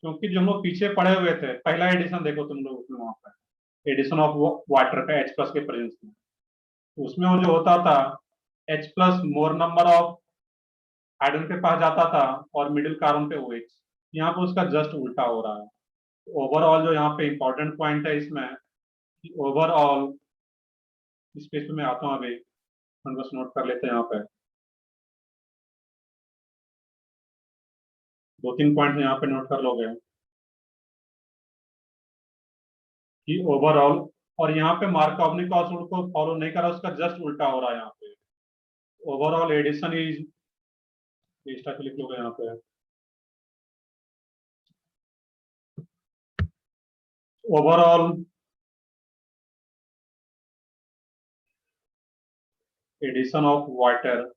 क्योंकि जो हम लोग पीछे पड़े हुए थे, पहला एडिशन देखो तुम लोग उसमें, वहां पे एडिशन ऑफ वाटर का H प्लस के प्रेजेंस में, तो उसमें वो जो होता था H plus more number of hydrogen के पास जाता था और मिडिल कार्बन पे OH, यहाँ पे उसका जस्ट उल्टा हो रहा है। ओवरऑल जो यहाँ पे इंपॉर्टेंट पॉइंट है इसमें, ओवरऑल इस पेज पे मैं आता हूँ अभी, हम बस नोट कर लेते हैं यहाँ पे। 2-3 पॉइंट यहाँ पे नोट कर लोगे कि ओवरऑल, और यहाँ पे मार्कोवनी रूल को फॉलो नहीं करा, उसका जस्ट उल्टा हो रहा है यहाँ पे। ओवरऑल एडिशन इज, लिख लोगे यहाँ पे, overall addition of water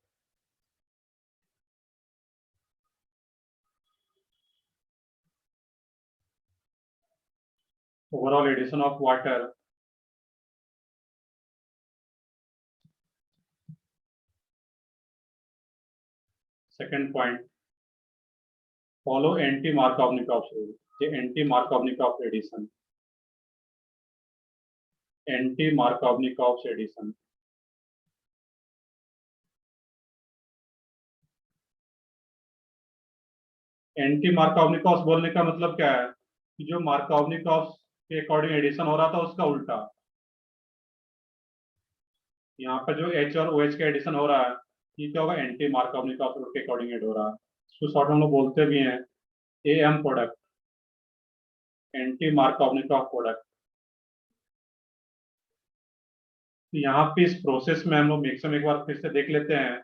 overall addition of water second point follow anti-Markovnikov rule, ये anti-Markovnikov addition, anti-Markovnikov addition एंटी-मार्कोवनिकॉस बोलने का मतलब क्या है कि जो मार्कोवनिकॉस के अकॉर्डिंग एडिशन हो रहा था उसका उल्टा। यहाँ पे जो H और OH का एडिशन हो रहा है ये क्या होगा, एंटी मार्कोवनिकॉस रूल के अकॉर्डिंग एड हो रहा है। इसको शॉर्ट हम लोग बोलते भी हैं AM प्रोडक्ट, एंटी मार्कोवनिकॉस प्रोडक्ट। तो यहाँ पे इस प्रोसेस में हम लोग मैक्सिमम एक बार फिर से देख लेते हैं,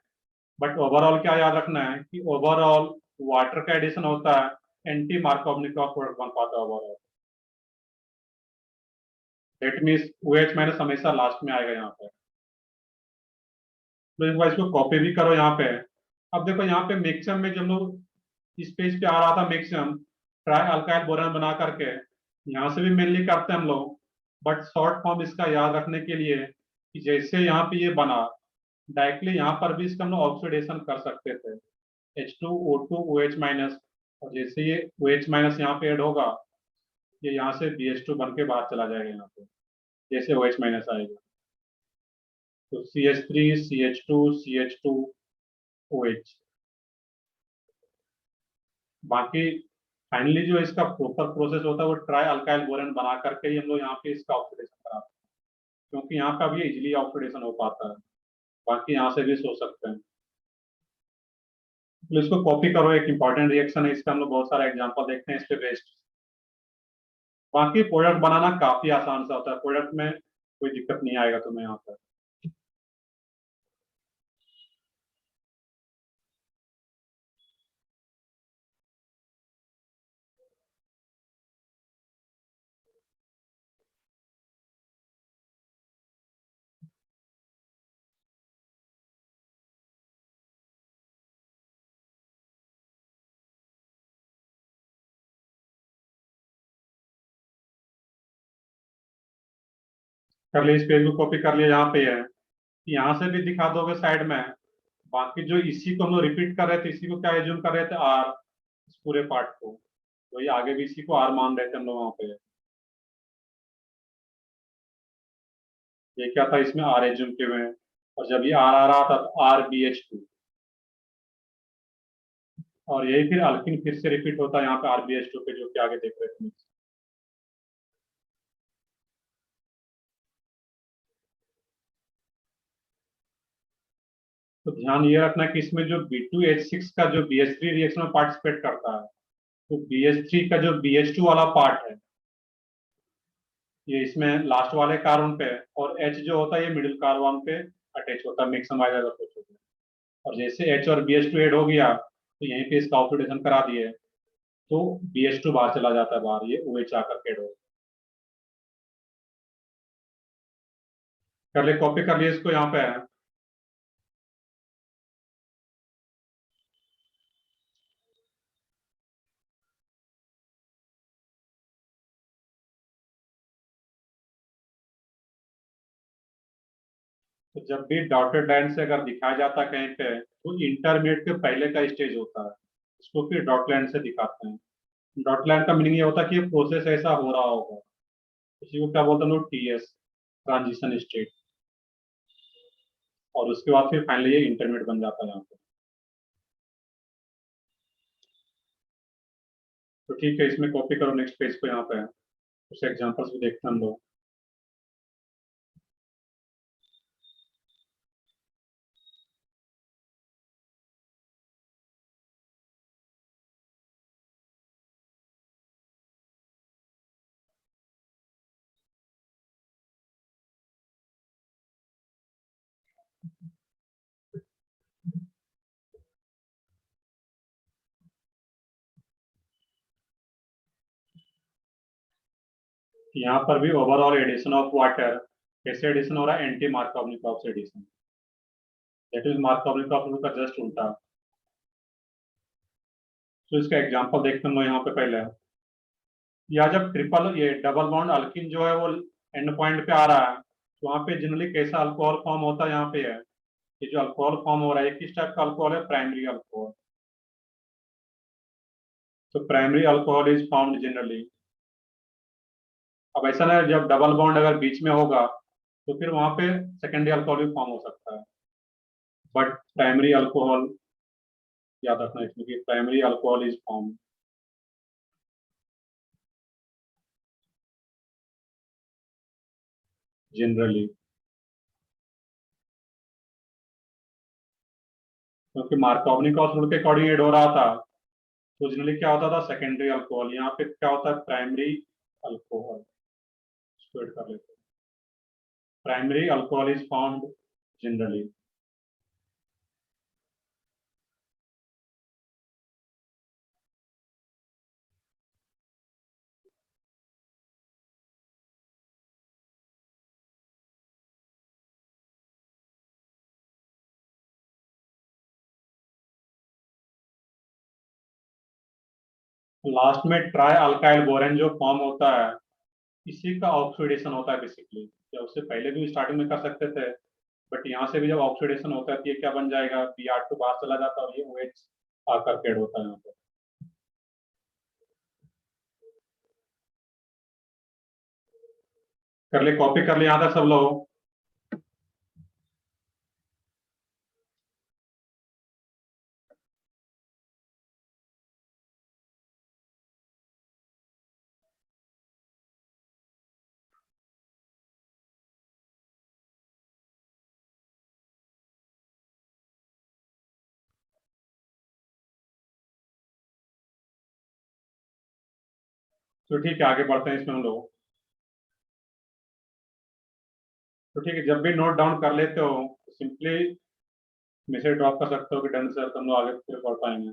बट ओवरऑल क्या याद रखना है कि ओवरऑल वाटर का एडिशन होता है, एंटी मार्कोवनिकॉस प्रोडक्ट बन पाता है overall. That means OH minus हमेशा लास्ट में आएगा यहाँ पे। तो एक बार इसको कॉपी भी करो यहाँ पे। अब देखो यहाँ पे मैक्सिमम में जब लोग इस पेज पे आ रहा था मैक्सिमम ट्राई अल्काइल बोरान बना करके, यहाँ से भी मेनली करते हैं हम लोग, बट शॉर्ट फॉर्म इसका याद रखने के लिए कि जैसे यहाँ पे ये बना डायरेक्टली यहाँ पर भी इसका हम लोग ऑक्सीडेशन कर सकते थे, H2O2 OH माइनस, और जैसे ये OH माइनस यहाँ पे ऐड होगा ये यहाँ से BH2 बन के बाहर चला जाएगा यहाँ पे, जैसे OH माइनस आएगा तो CH3 CH2 CH2 OH। बाकी फाइनली जो इसका प्रॉपर प्रोसेस होता है वो ट्राई अल्काइल बोरेन बना करके ही हम लोग यहाँ पे इसका ऑक्सीडेशन कराते हैं, क्योंकि यहाँ पे अभी इजीली ऑक्सीडेशन हो पाता है। बाकी यहाँ से भी सोच सकते हैं। तो इसको कॉपी करो, एक इंपॉर्टेंट रिएक्शन है, इसका हम लोग बहुत सारे एग्जांपल देखते हैं इस पे बेस्ड। बाकी प्रोडक्ट बनाना काफी आसान सा होता है, प्रोडक्ट में कोई दिक्कत नहीं आएगा तुम्हें यहाँ पर। कर लिए, इस पेज को कॉपी कर लिया, यहाँ पे है, यहाँ से भी दिखा दोगे साइड में। बाकी जो इसी को हम लोग रिपीट कर रहे थे, इसी को क्या एज्यूम कर रहे थे, R, इस पूरे पार्ट को, तो ये आगे भी इसी को R मान रहे थे हम लोग वहां पे। ये क्या था, इसमें R एज्यूम किए हुए हैं, और जब ये R आ रहा था तो RBH2, और यही फिर अल्किन फिर से रिपीट होता है यहाँ पे RBH2 पे, जो कि आगे देख रहे थे। तो ध्यान ये रखना कि इसमें जो B2H6 का जो BH3 रिएक्शन में पार्टिसिपेट करता है, तो BH3 का जो BH2 वाला पार्ट है ये इसमें लास्ट वाले कार्बन पे, और H जो होता है ये मिडिल कार्बन पे अटैच होता है, मैक्सिमम आ जाएगा कुछ। और जैसे H और BH2 ऐड हो गया तो यहीं पे इसका ऑक्सीडेशन करा दिए तो BH2 बाहर चला जाता है, बाहर ये OH आकर के ऐड हो। कर ले, कॉपी कर लिए इसको, यहाँ पे है। तो जब भी डॉटेड लाइन से अगर दिखाया जाता है कहीं पे तो इंटरमीडिएट के पहले का स्टेज होता है, इसको फिर डॉट लाइन से दिखाते हैं। डॉट लाइन का मीनिंग ये होता है कि प्रोसेस ऐसा हो रहा होगा, इसी को क्या बोलते हैं लोग, TS, ट्रांजिशन स्टेट, और उसके बाद फिर फाइनली ये इंटरमीडिएट बन जाता है यहाँ पे। तो ठीक है, इसमें कॉपी करो नेक्स्ट पेज को, यहाँ पे है, कुछ एग्जांपल्स भी देखते हैं हम लोग। यहाँ पर भी ओवरऑल एडिशन ऑफ वाटर कैसे एडिशन हो रहा है, एंटी मार्कोवनिकॉफ से addition, that is Markovnikov rule का जस्ट उल्टा। तो इसका एग्जांपल देखते हैं यहाँ पे पहले, या जब ट्रिपल ये डबल बॉन्ड अल्किन जो है वो एंड पॉइंट पे आ रहा है, तो वहाँ पे जनरली कैसा अल्कोहल फॉर्म होता है, यहाँ पे है ये जो अल्कोहल फॉर्म हो रहा है किस टाइप का अल्कोहल है, प्राइमरी अल्कोहल। तो primary alcohol is formed generally. अब ऐसा ना जब डबल बॉन्ड अगर बीच में होगा तो फिर वहां पे सेकेंडरी अल्कोहल भी फॉर्म हो सकता है, बट प्राइमरी अल्कोहल याद रखना इसमें कि primary alcohol is form generally, क्योंकि मार्कोवनिकॉफ रूल के अकॉर्डिंग एड हो रहा था, तो जनरली क्या होता था, सेकेंडरी अल्कोहल। यहाँ पे क्या होता है, प्राइमरी अल्कोहल। इसको ऐड कर लेते हैं, primary alcohol is formed generally. Last में ट्राई अल्काइल बोरेन जो फॉर्म होता है, इसी का ऑक्सीडेशन होता है बेसिकली, या उससे पहले भी स्टार्टिंग में कर सकते थे, बट यहाँ से भी जब ऑक्सीडेशन होता है तो ये क्या बन जाएगा, Br2 बाहर चला जाता है और ये OH आकर के ऐड होता है यहाँ पे। कर ले, कॉपी कर ले यहाँ तक सब लोग। तो ठीक है, आगे बढ़ते हैं इसमें हम लोग। तो ठीक है, जब भी नोट डाउन कर लेते हो तो सिंपली मैसेज ड्रॉप कर सकते हो कि डन सर, तुम लोग आगे फिर पढ़ पाएंगे।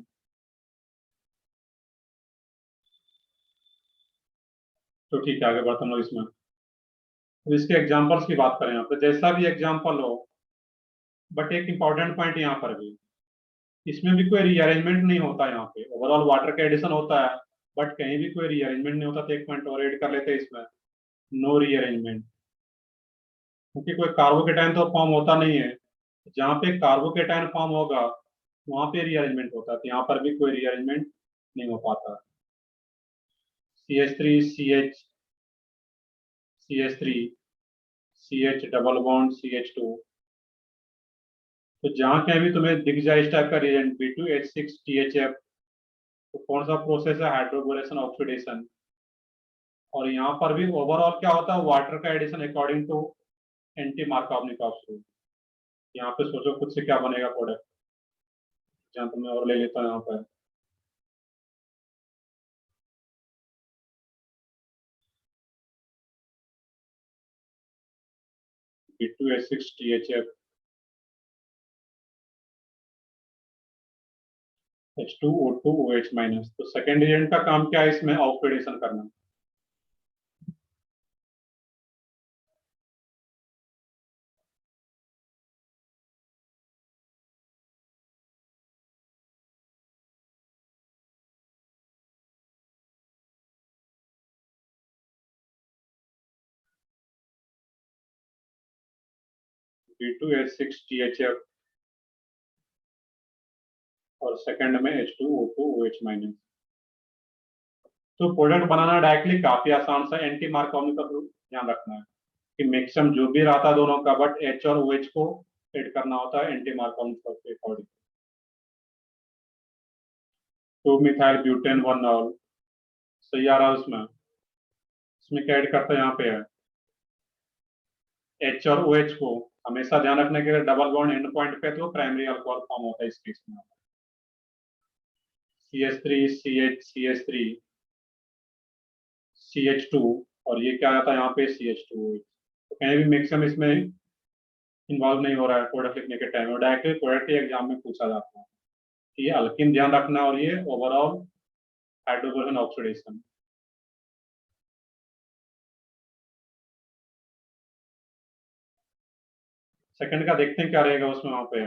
तो ठीक है, आगे बढ़ते हम लोग इसमें। तो इसके एग्जाम्पल्स की बात करें यहाँ पे, जैसा भी एग्जाम्पल हो, बट एक इंपॉर्टेंट पॉइंट यहाँ पर भी, इसमें भी कोई रीअरेंजमेंट नहीं होता। यहाँ पे ओवरऑल वाटर का एडिशन होता है, बट कहीं भी कोई रीअरेंजमेंट नहीं होता। तो एक पॉइंट और ऐड कर लेते हैं इसमें, नो रीअरेंजमेंट, क्योंकि कोई कार्बोकेटाइन तो फॉर्म होता नहीं है। जहाँ पे कार्बोकेटाइन फॉर्म होगा वहां पे रीअरेंजमेंट होता है, तो यहाँ पर भी कोई रीअरेंजमेंट नहीं हो पाता। CH3 CH CH3 CH double bond CH2। तो जहाँ कहीं भी तुम्हें दिख जाए इस टाइप का रिएजेंट B2H6THF, तो कौन सा प्रोसेस है, हाइड्रोबोरेशन ऑक्सीडेशन। और यहाँ पर भी ओवरऑल क्या होता है, वाटर का addition according to anti Markovnikov rule. यहाँ पे सोचो खुद से क्या बनेगा प्रोडक्ट, जहाँ तो मैं और ले लेता हूँ यहाँ पर। B2H6THF H2O2OH minus. तो सेकेंड एजेंट का काम क्या है इसमें, ऑक्सीडेशन करना। B2H6THF और सेकंड में H2O2OH माइनस। तो प्रोडक्ट बनाना डायरेक्टली काफी आसान सा, एंटी मार्कोवनिकॉफ रूल ध्यान रखना है कि मैक्सिमम जो भी रहता है दोनों का, बट H और OH को ऐड करना होता है एंटी मार्कोवनिकॉफ के अकॉर्डिंग। 2 मिथाइल ब्यूटेन 1 ऑल, सही आ रहा है उसमें। इसमें क्या ऐड करता है, यहाँ पे है H और OH को हमेशा ध्यान रखने के लिए डबल बॉन्ड एंड पॉइंट पे तो प्राइमरी अल्कोहल फॉर्म होता है इस केस में। CH3 CH CH3 CH2, और ये क्या आता है यहाँ पे CH2। तो कहीं भी मैक्सिमम इसमें इन्वॉल्व नहीं हो रहा है प्रोडक्ट लिखने के टाइम में, डायरेक्टली प्रोडक्ट एग्जाम में पूछा जाता है। ये अल्किन ध्यान रखना, और ये ओवरऑल हाइड्रोजन ऑक्सीडेशन। सेकंड का देखते हैं क्या रहेगा उसमें, वहां पे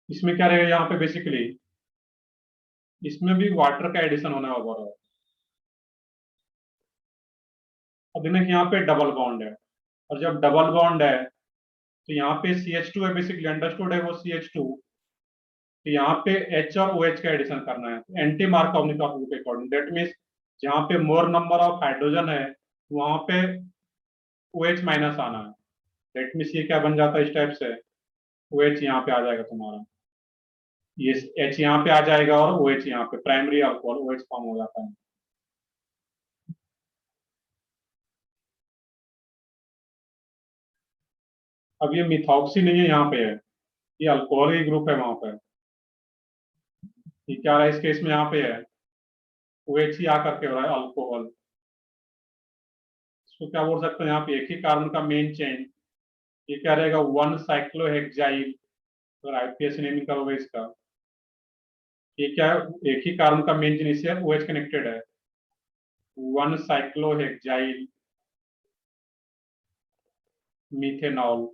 इसमें क्या रहेगा यहाँ पे बेसिकली, इसमें भी वाटर का एडिशन होना है ओवरऑल। अब देखिए यहाँ पे डबल बॉन्ड है, और जब डबल बॉन्ड है तो यहाँ पे CH2 है, बेसिकली अंडरस्टूड है वो CH2, तो यहाँ पे H और OH का एडिशन करना है एंटी मार्कोवनी टॉपिक के अकॉर्डिंग। दैट मीन्स जहाँ पे मोर नंबर ऑफ हाइड्रोजन है वहां पे OH माइनस आना है। दैट मीन्स ये क्या बन जाता है इस टाइप से, OH यहाँ पे आ जाएगा तुम्हारा, ये H यहाँ पे आ जाएगा और OH यहाँ पे, प्राइमरी अल्कोहल OH फॉर्म हो जाता है। अब ये मिथॉक्सी नहीं है, यहाँ पे है, ये अल्कोहल ही ग्रुप है वहां पे। ये क्या रहा है इस केस में, यहाँ पे है OH ही आकर के हो रहा है अल्कोहल। इसको क्या बोल सकते हैं यहाँ पे, एक ही कार्बन का मेन चेन, ये क्या रहेगा 1 साइक्लोहेक्साइल। अगर IPS नेमिंग करोगे इसका, ये क्या है, एक ही कार्बन का मेन चेन, इससे OH कनेक्टेड है, 1 साइक्लोहेक्साइल मीथेनॉल।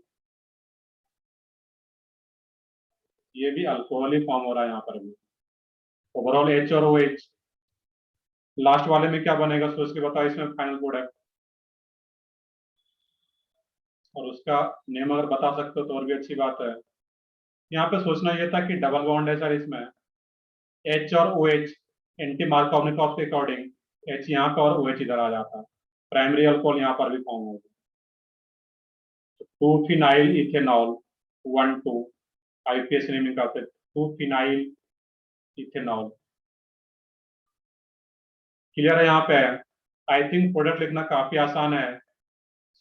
ये भी अल्कोहल ही फॉर्म हो रहा है यहाँ पर भी, ओवरऑल H और OH। लास्ट वाले में क्या बनेगा सोच के बताओ, इसमें फाइनल प्रोडक्ट, और उसका नेम अगर बता सकते हो तो और भी अच्छी बात है। यहाँ पे सोचना ये था कि डबल बॉन्ड है सर इसमें, H और OH एंटी मार्कोवनिकॉफ के अकॉर्डिंग H यहाँ पर और OH इधर आ जाता है, प्राइमरी अल्कोहल यहाँ पर भी फॉर्म होगा। 2 फिनाइल इथेनॉल 1 2, IPS नेमिंग करते 2 फिनाइल इथेनॉल। क्लियर है यहाँ पे? आई थिंक प्रोडक्ट लिखना काफी आसान है,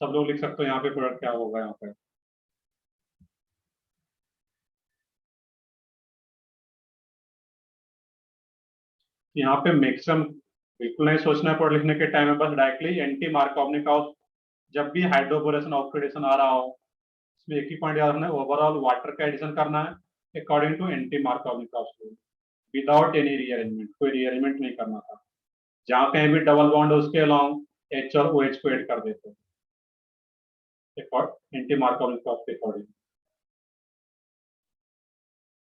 सब लोग लिख सकते हो यहाँ पे प्रोडक्ट क्या होगा यहाँ पे। यहाँ पे मैक्सिमम बिल्कुल नहीं सोचना है प्रोडक्ट लिखने के टाइम में, बस डायरेक्टली एंटी मार्कोवनिकॉफ, जब भी हाइड्रोबोरेशन ऑक्सीडेशन आ रहा हो इसमें एक ही पॉइंट याद रखना है, ओवरऑल वाटर का एडिशन करना है according to anti Markovnikov rule, without any rearrangement, कोई रीअरेंजमेंट नहीं करना था। जहां कहीं भी डबल बॉन्ड है उसके अलाउंग H और OH को ऐड कर देते हैं एंटी मार्कोवनिकॉफ के अकॉर्डिंग।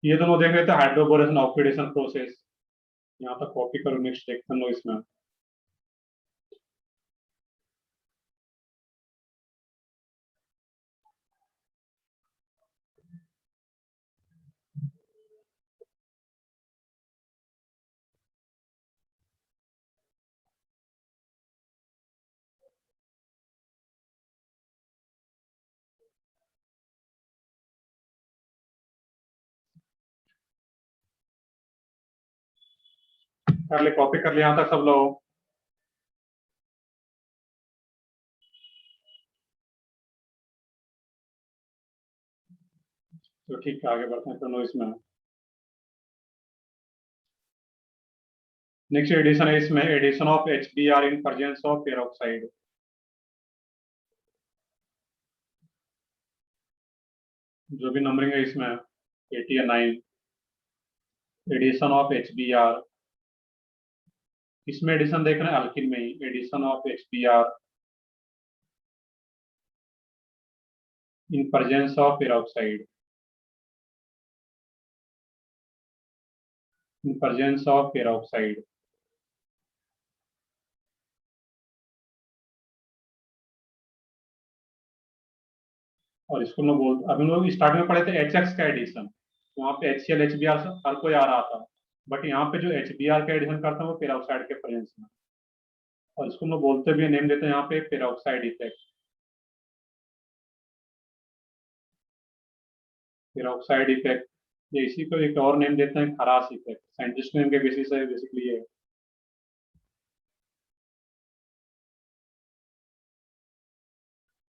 ये दोनों देख रहे थे हाइड्रोबोरेशन ऑक्सीडेशन प्रोसेस, यहाँ तक कॉपी करो, नेक्स्ट देखते हैं इसमें। कर ले, कॉपी कर ले यहाँ तक सब लोग। तो ठीक है, आगे बढ़ते हैं फिर इसमें। नेक्स्ट एडिशन है इसमें, addition of HBr in presence of peroxide. जो भी नंबरिंग है इसमें 8 या 9, एडिशन ऑफ HBr, इसमें एडिशन देख रहे हैं अल्किन में ही, addition of HBr in presence of peroxide, in presence of peroxide. और इसको मैं बोल, अभी हम लोग स्टार्ट में पढ़े थे HX का एडिशन, वहां पे HCl HBr हर कोई आ रहा था, बट यहाँ पे जो HBr का एडिशन करता है वो पेरोक्साइड के प्रेजेंस में, और इसको मैं बोलते भी नेम देते हैं यहाँ पे पेरोक्साइड इफेक्ट। पेरोक्साइड इफेक्ट, ये इसी को एक और नेम देते हैं खरास इफेक्ट, साइंटिस्ट नेम के बेसिस है बेसिकली ये।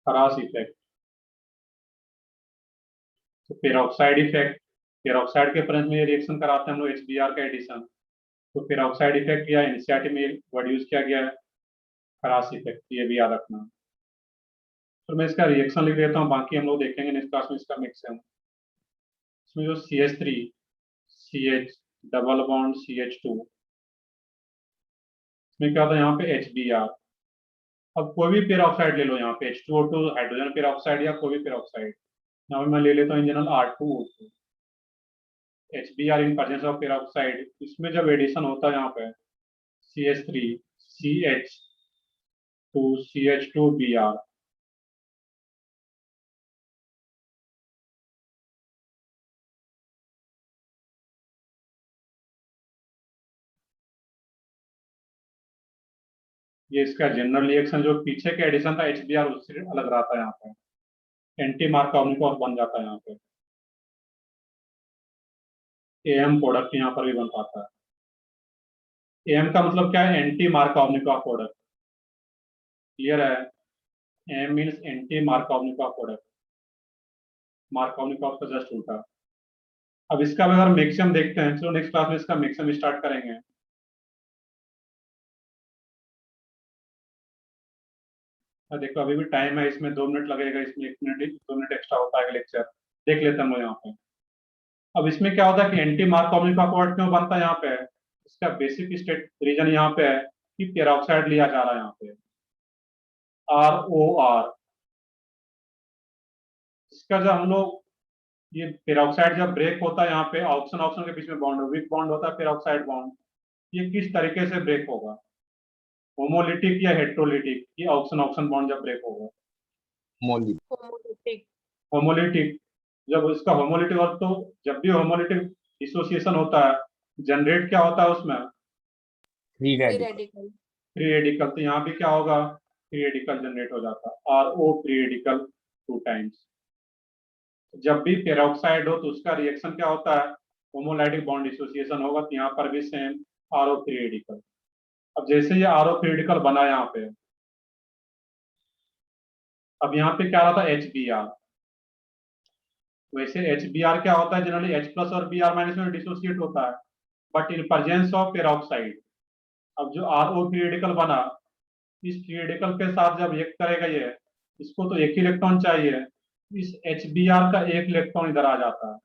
खरास इफेक्ट, तो पेरोक्साइड इफेक्ट, पेरोक्साइड के प्रेजेंस में ये रिएक्शन कराते हैं हम लोग HBr का एडिशन, तो पेरोक्साइड इफेक्ट या एनसीईआरटी में वर्ड यूज किया गया है। खरास इफेक्ट, ये भी याद रखना। तो मैं इसका रिएक्शन लिख देता हूँ, बाकी हम लोग देखेंगे नेक्स्ट क्लास में इसका मिक्स है। इसमें जो CH3 CH double bond CH2, इसमें क्या होता है यहाँ पे HBr। अब कोई भी पेरोक्साइड ले लो, यहाँ पे H2O2 हाइड्रोजन पेरोक्साइड या कोई भी पेरोक्साइड, यहाँ पे मैं ले लेता हूँ in general R2O2। HBr in presence of peroxide, इसमें जब एडिशन होता है यहाँ पे CH3 CH2 CH2Br, ये इसका जनरल रिएक्शन, जो पीछे के एडिशन था HBr उससे अलग रहा था, यहाँ पे एंटी मार्कोवनिकोव बन जाता है यहाँ पे। AM प्रोडक्ट यहाँ पर भी बन पाता है। AM का मतलब क्या है? Anti Markovnikov product. क्लियर है? AM means anti Markovnikov product, Markovnikov का जस्ट उल्टा। अब इसका अगर मैक्सिमम देखते हैं, चलो नेक्स्ट क्लास में इसका मैक्सिमम स्टार्ट करेंगे। देखो अभी भी टाइम है, इसमें 2 मिनट लगेगा, इसमें 1 मिनट 2 मिनट एक्स्ट्रा होता है लेक्चर, देख लेते हैं हम लोग यहाँ पे। अब इसमें क्या होता है कि एंटी मार्कोवनिकोव प्रोडक्ट क्यों बनता है यहाँ पे? इसका बेसिक स्टेट रीजन यहाँ पे है कि पेरोक्साइड लिया जा रहा है यहाँ पे, ROR। इसका जब हम लोग ये पेरोक्साइड जब ब्रेक होता है यहाँ पे, ऑक्सीजन ऑक्सीजन के बीच में बॉन्ड, वीक बॉन्ड होता है पेरोक्साइड बॉन्ड, ये किस तरीके से ब्रेक होगा? होमोलिटिक या हेट्रोलिटिक? ये ऑक्सीजन ऑक्सीजन बॉन्ड जब ब्रेक होगा मोली होमोलिटिक। होमोलिटिक। जब इसका होमोलिटिक हो, तो जब भी होमोलिटिक डिसोसिएशन होता है, जनरेट क्या होता है उसमें? Free free radical. Radical. Free radical. तो यहाँ भी क्या होगा? फ्री रेडिकल जनरेट हो जाता है, RO फ्री रेडिकल 2 टाइम्स। जब भी पेरोक्साइड हो तो उसका रिएक्शन क्या होता है? होमोलाइटिक बॉन्ड डिसोसिएशन होगा, तो यहाँ पर भी सेम RO फ्री रेडिकल। अब जैसे ये RO फ्री रेडिकल बना यहाँ पे, अब यहाँ पे क्या रहा था? HBr। वैसे HBr क्या होता है? जनरली H+ और Br- में डिसोसिएट होता है, but in presence of peroxide. अब जो RO फ्री रेडिकल बना, इस फ्री रेडिकल के साथ जब रिएक्ट करेगा ये, इसको तो एक ही इलेक्ट्रॉन चाहिए, इस HBr का एक इलेक्ट्रॉन इधर आ जाता है,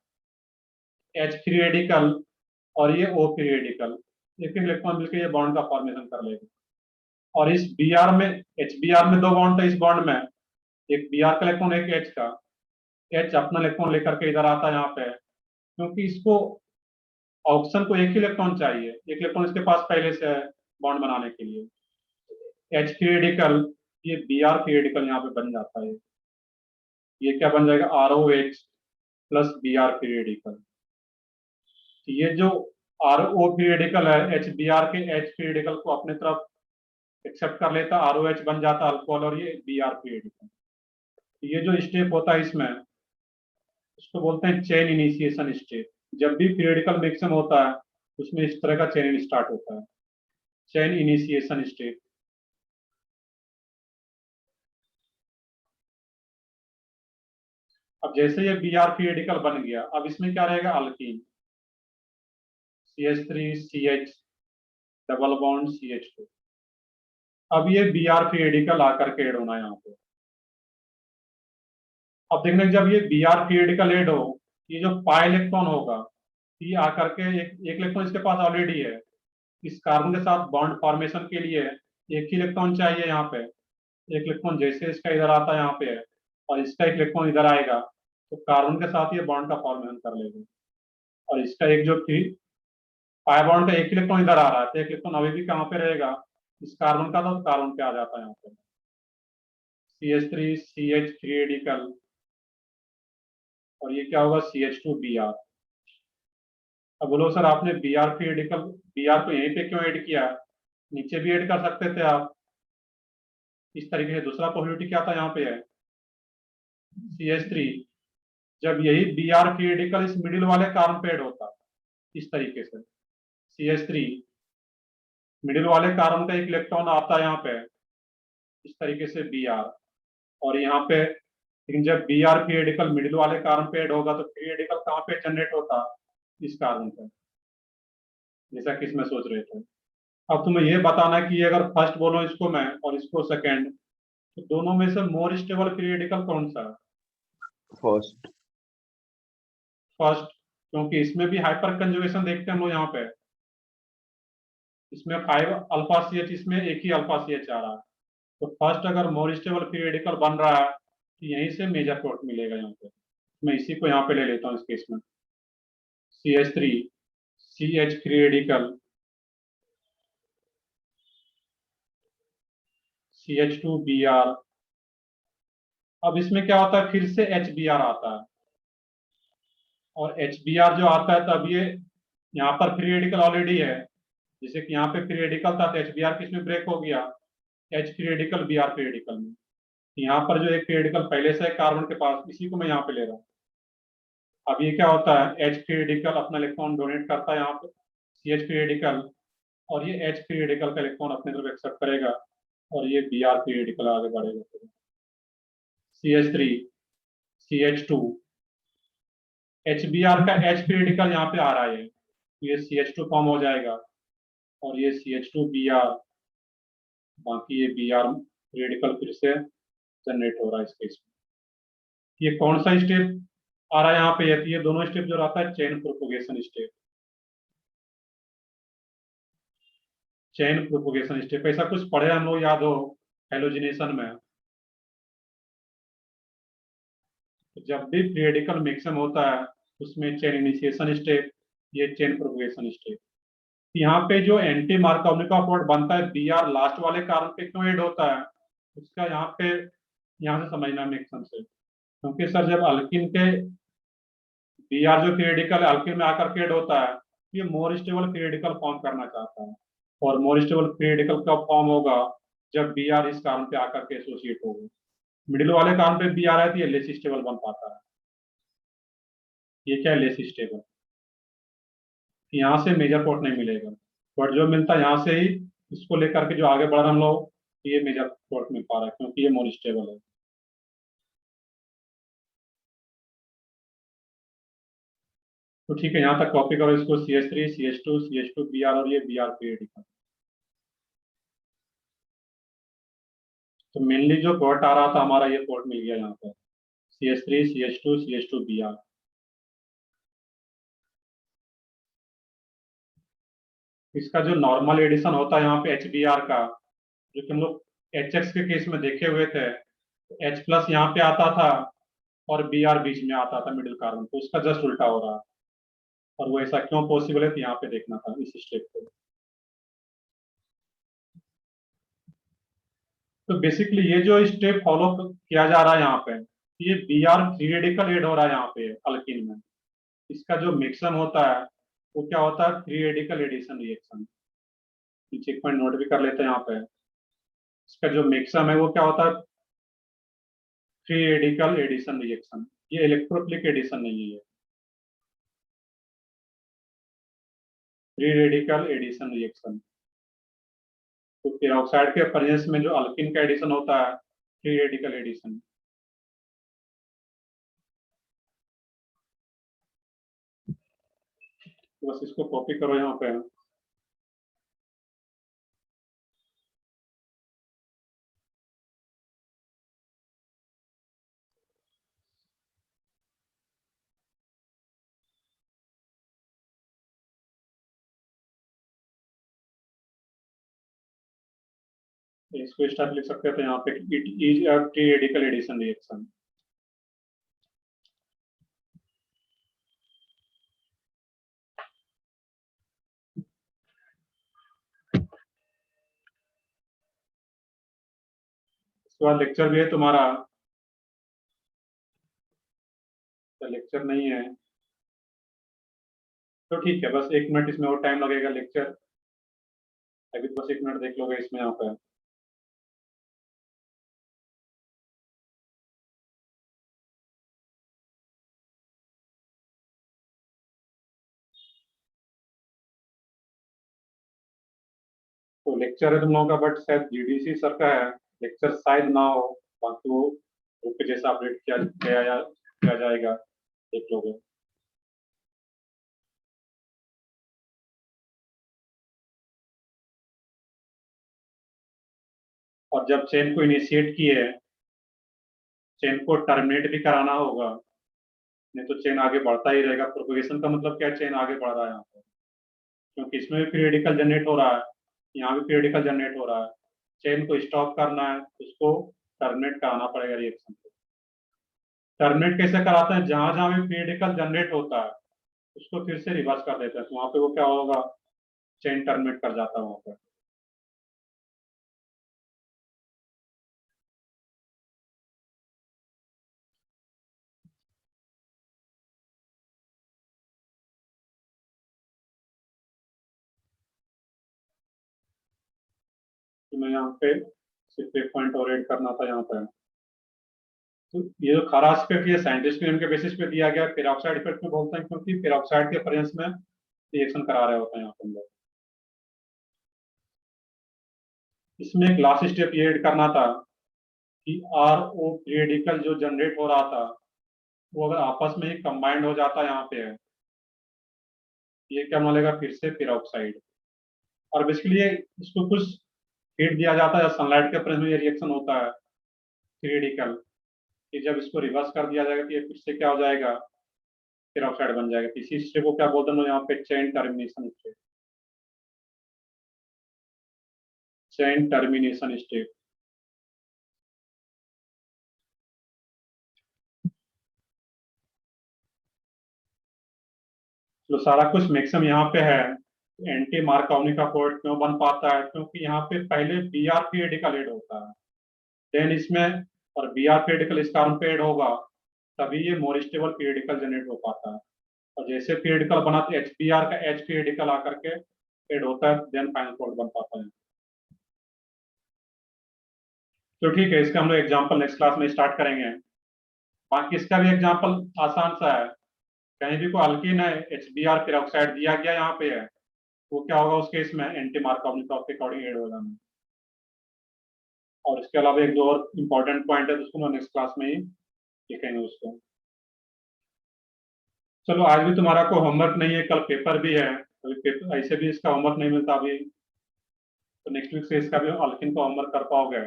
H फ्री रेडिकल और ये O फ्री रेडिकल, एक ही इलेक्ट्रॉन मिलकर ये बॉन्ड का फॉर्मेशन कर लेगा। और इस Br में, HBr में 2 बॉन्ड था, इस बॉन्ड में एक Br का इलेक्ट्रॉन एक H का, H अपना इलेक्ट्रॉन लेकर के इधर आता है यहाँ पे, क्योंकि इसको ऑक्सीजन को एक ही इलेक्ट्रॉन चाहिए, एक इलेक्ट्रॉन इसके पास पहले से है बॉन्ड बनाने के लिए। H फ्री रेडिकल, ये Br फ्री रेडिकल यहाँ पे बन जाता है, ये क्या बन जाएगा? ROH plus Br free radical. ये जो RO फ्री रेडिकल है, HBr के H फ्री रेडिकल को अपने तरफ एक्सेप्ट कर लेता, ROH बन जाता अल्कोहल, और ये Br फ्री रेडिकल। ये जो स्टेप होता है इसमें, इसको बोलते हैं चेन इनिशिएशन स्टेप। जब भी फ्री रेडिकल मिक्सिंग होता है, उसमें इस तरह का चेन स्टार्ट होता है, चेन इनिशिएशन स्टेप। अब जैसे ये Br फ्री रेडिकल बन गया, अब इसमें क्या रहेगा? Alkyne, CH3CH double bond CH2। अब ये Br फ्री रेडिकल आकर के ऐड होना है यहाँ पे। अब देखने जब ये Br फ्री रेडिकल ऐड हो, ये जो पाई इलेक्ट्रॉन होगा, ये आकर के एक इलेक्ट्रॉन इसके पास ऑलरेडी है, इस कार्बन के साथ बॉन्ड फॉर्मेशन के लिए एक ही इलेक्ट्रॉन चाहिए यहाँ पे। एक इलेक्ट्रॉन जैसे इसका इधर आता है यहाँ पे है, और इसका एक इलेक्ट्रॉन इधर आएगा, तो कार्बन के साथ ये बॉन्ड का फॉर्मेशन कर लेगा। और इसका एक जो फ्री पाई बॉन्ड का एक इलेक्ट्रॉन इधर आ रहा है, तो एक इलेक्ट्रॉन अभी भी कहाँ पे रहेगा? इस कार्बन का, तो कार्बन पे आ जाता है यहाँ पे CH3CH फ्री रेडिकल, और ये क्या होगा? CH2Br। अब बोलो सर आपने Br फ्री रेडिकल, Br को यहीं पे क्यों ऐड किया? नीचे भी ऐड कर सकते थे आप इस तरीके से। दूसरा पॉसिबिलिटी क्या था यहाँ पे है, CH3, जब यही Br फ्री रेडिकल इस मिडिल वाले कार्बन पे ऐड होता इस तरीके से, CH3 मिडिल वाले कार्बन का एक इलेक्ट्रॉन आता है यहाँ पे इस तरीके से Br, और यहाँ पे, लेकिन जब Br फ्री रेडिकल मिडिल वाले कार्बन पे ऐड होगा, तो फ्री रेडिकल कहाँ पे जनरेट होता? इस कार्बन पे, जैसा कि इसमें सोच रहे थे। अब तुम्हें ये बताना है कि अगर फर्स्ट बोलो इसको मैं और इसको सेकंड, तो दोनों में से मोर स्टेबल पीरियडिकल कौन सा है? फर्स्ट। फर्स्ट, क्योंकि इसमें भी हाइपर कंजुगेशन देखते हैं हम लोग यहाँ पे। इसमें 5 अल्फा सी एच, इसमें एक ही अल्फा सी एच आ रहा है। तो फर्स्ट अगर मोर स्टेबल पीरियडिकल बन रहा है तो यहीं से मेजर प्लॉट मिलेगा यहाँ पे। मैं इसी को यहाँ पे ले लेता हूँ इस केस में, CH3 CH पीरियडिकल, CH2Br। अब इसमें क्या होता है, फिर से HBr आता है, और HBr जो आता है तब ये यहाँ पर पीरियडिकल ऑलरेडी है। जैसे कि यहाँ पे पीरियडिकल था तो HBr किसमें ब्रेक हो गया, H पीरियडिकल Br पीरियडिकल में। यहाँ पर जो एक पीरियडिकल पहले से है कार्बन के पास, इसी को मैं यहाँ पे ले रहा हूँ। अब ये क्या होता है, H पीरियडिकल अपना इलेक्ट्रॉन डोनेट करता है यहाँ पे CH पीरियडिकल, और ये H पीरियडिकल का इलेक्ट्रॉन अपने तरफ एक्सेप्ट करेगा, और ये Br पीरियडिकल आगे बढ़ेगा। CH3 CH2, HBr का H पीरियडिकल यहाँ पे आ रहा है, ये CH2 फॉर्म हो जाएगा, और ये CH2Br, बाकी ये Br पीरियडिकल फिर से जनरेट हो रहा है इस केस में। ये कौन सा स्टेप आ रहा है यहाँ पे, ये दोनों स्टेप जो रहता है chain propagation step. Chain propagation step ऐसा कुछ पढ़े हम लोग, याद हो हेलोजिनेशन में। जब भी पीरियडिकल मिक्सम होता है उसमें चेन इनिशिएशन स्टेप, ये चेन प्रोपोगेशन स्टेप। यहाँ पे जो एंटी मार्कोवनिक वर्ड बनता है Br लास्ट वाले कार्बन पे क्यों ऐड होता है, उसका यहाँ से समझना मिक्सम से। क्योंकि सर जब अल्किन के Br जो पीरियडिकल अल्किन में आकर के ऐड होता है, ये मोर स्टेबल पीरियडिकल फॉर्म करना चाहता है, और मोर स्टेबल पीरियडिकल कब फॉर्म होगा, जब Br इस कार्बन पे आकर के एसोसिएट होगा। मिडिल वाले कार्बन पे Br है तो ये लेस स्टेबल बन पाता है। ये क्या है, लेस स्टेबल। यहाँ से मेजर पोर्ट नहीं मिलेगा, बट जो मिलता है यहाँ से ही, इसको लेकर के जो आगे बढ़ रहे हम लोग, ये मेजर पोर्ट मिल पा रहा है क्योंकि ये मोर स्टेबल है। तो ठीक है, यहाँ तक कॉपी करो इसको, CH3 CH2 CH2Br, और ये Br पीरियडिकल। तो मेनली जो पोर्ट आ रहा था हमारा, ये पोर्ट मिल गया यहाँ पर, CH3 CH2 CH2Br। इसका जो नॉर्मल एडिशन होता है यहाँ पे HBr का, जो कि हम लोग HX के केस में देखे हुए थे, तो H प्लस यहाँ पे आता था और Br बीच में आता था मिडिल कार्बन, तो उसका जस्ट उल्टा हो रहा है। और वो ऐसा क्यों पॉसिबल है, तो यहाँ पे देखना था इस स्टेप को। तो बेसिकली ये जो स्टेप फॉलो किया जा रहा है यहाँ पे, ये Br फ्री रेडिकल एड हो रहा है यहाँ पे अल्किन में। इसका जो मिक्सन होता है वो क्या होता है, फ्री रेडिकल एडिशन रिएक्शन। एक पॉइंट नोट भी कर लेते हैं यहाँ पे। इसका जो मिक्सम है वो क्या होता है, फ्री रेडिकल एडिशन रिएक्शन। ये इलेक्ट्रोफिलिक एडिशन नहीं है, फ्री रेडिकल एडिशन रिएक्शन। तो पेरोक्साइड के प्रेजेंस में जो अल्किन का एडिशन होता है, फ्री रेडिकल एडिशन। तो बस इसको कॉपी करो यहाँ पे। इसको स्टार्ट लिख सकते हैं, तो यहाँ पे it is a free radical addition reaction. इसके बाद लेक्चर भी है तुम्हारा, लेक्चर नहीं है तो ठीक है, बस 1 मिनट इसमें और टाइम लगेगा लेक्चर। अभी बस 1 मिनट देख लोगे इसमें यहाँ पे। तो लेक्चर है तुम लोगों का, बट शायद GDC सर का है, लेक्चर शायद ना हो। बाकी वो ग्रुप पे जैसा अपडेट किया जाएगा, देख लोगे। और जब चेन को इनिशिएट किए, चेन को टर्मिनेट भी कराना होगा, नहीं तो चेन आगे बढ़ता ही रहेगा। प्रोपगेशन का मतलब क्या है, चेन आगे बढ़ रहा है यहाँ पर, क्योंकि इसमें भी पीरियडिकल जनरेट हो रहा है, यहाँ भी पीरियडिकल जनरेट हो रहा है। चेन को स्टॉप करना है, उसको टर्मिनेट कराना पड़ेगा रिएक्शन को। टर्मिनेट कैसे कराते हैं, जहां जहां भी पीरियडिकल जनरेट होता है उसको फिर से रिवर्स कर देते हैं, तो वहां पे वो क्या होगा, चेन टर्मिनेट कर जाता है वहां पर। तो मैं यहाँ पे सिर्फ एक पॉइंट और ऐड करना था यहाँ पे। तो ये जो खरा एस्पेक्ट, ये साइंटिस्ट ने उनके बेसिस पे दिया गया, पेरोक्साइड इफेक्ट में बोलते हैं, क्योंकि पेरोक्साइड के प्रेजेंस में रिएक्शन करा रहे होते हैं यहाँ पे हम लोग। इसमें एक लास्ट स्टेप ये ऐड करना था कि आर ओ पीरियडिकल जो जनरेट हो रहा था, वो अगर आपस में ही कंबाइंड हो जाता है यहाँ पे, ये क्या मिलेगा, फिर से पेरोक्साइड। और बेसिकली इसको कुछ हीट दिया जाता है, सनलाइट के प्रेजेंस में ये रिएक्शन होता है पीरियडिकल, कि जब इसको रिवर्स कर दिया जाएगा तो ये फिर से क्या हो जाएगा, पेरोक्साइड बन जाएगा। तो इसी स्टेप को क्या बोलते हैं यहाँ पे, chain termination step. Chain termination step. तो सारा कुछ मैक्सिमम यहाँ पे है। एंटी मार्कोवनी का कोड क्यों बन पाता है, क्योंकि यहाँ पे पहले बी आर पीरियडिकल ऐड होता है, देन इसमें, और बी आर पीरियडिकल इस कारण पे ऐड होगा, तभी ये मोर स्टेबल पीरियडिकल जनरेट हो पाता है। और जैसे पीरियडिकल बना तो एच बी आर का एच पीरियडिकल आकर के ऐड होता है, देन फाइनल कोड बन पाता है। तो ठीक है, इसका हम लोग एग्जाम्पल नेक्स्ट क्लास में स्टार्ट करेंगे। बाकी इसका भी एग्जाम्पल आसान सा है। कहीं भी कोई अल्कीन है, एच बी आर पेरोक्साइड दिया गया यहाँ पे है, वो क्या होगा उस केस में, एंटी मार्कोवनी का के अकॉर्डिंग ऐड होगा। और इसके अलावा एक दो और इम्पोर्टेंट पॉइंट है, जिसको मैं नेक्स्ट क्लास में ही लिखेंगे उसको। चलो, आज भी तुम्हारा कोई होमवर्क नहीं है, कल पेपर भी है। अभी पेपर ऐसे भी इसका होमवर्क नहीं मिलता अभी, तो नेक्स्ट वीक से इसका भी अल्किन का होमवर्क कर पाओगे।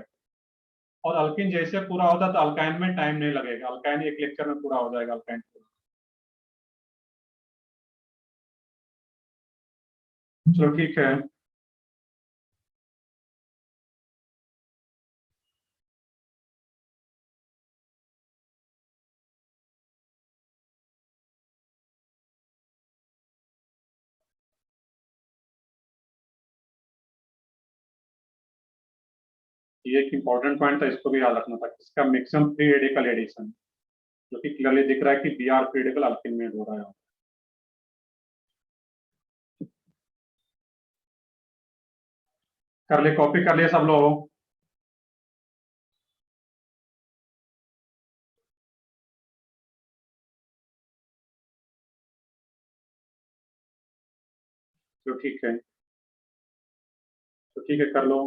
और अल्किन जैसे पूरा होता है तो अल्काइन में टाइम नहीं लगेगा, अल्काइन एक लेक्चर में पूरा हो जाएगा अल्काइन। चलो ठीक है। ये एक इंपॉर्टेंट पॉइंट था, इसको भी याद रखना था, इसका मैक्सिमम फ्री रेडिकल एडिशन, जो कि क्लियरली दिख रहा है कि B R free radical alkyne में हो रहा है। कर ले, कॉपी कर लिए सब लोग। तो ठीक है, तो ठीक है, कर लो,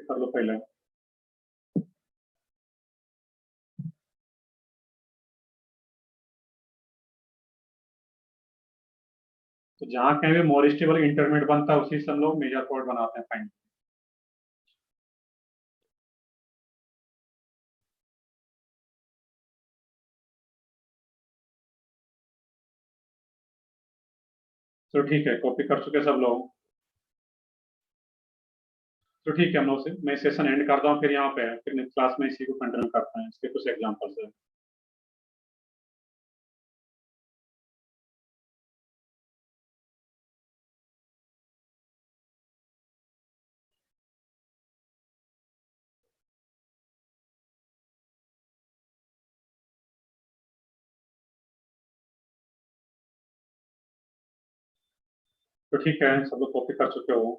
कर लो पहले। तो जहाँ कहीं भी मोर स्टेबल इंटरमीडिएट बनता है, उसी से हम लोग मेजर कोड बनाते हैं फाइनल। तो ठीक है, कॉपी कर चुके सब लोग। तो ठीक है, हम लोग से मैं सेशन एंड करता हूँ, फिर यहाँ पे फिर नेक्स्ट क्लास में इसी को कंटिन्यू करते हैं, इसके कुछ एग्जांपल्स है। तो ठीक है, सब लोग कॉपी कर चुके हो।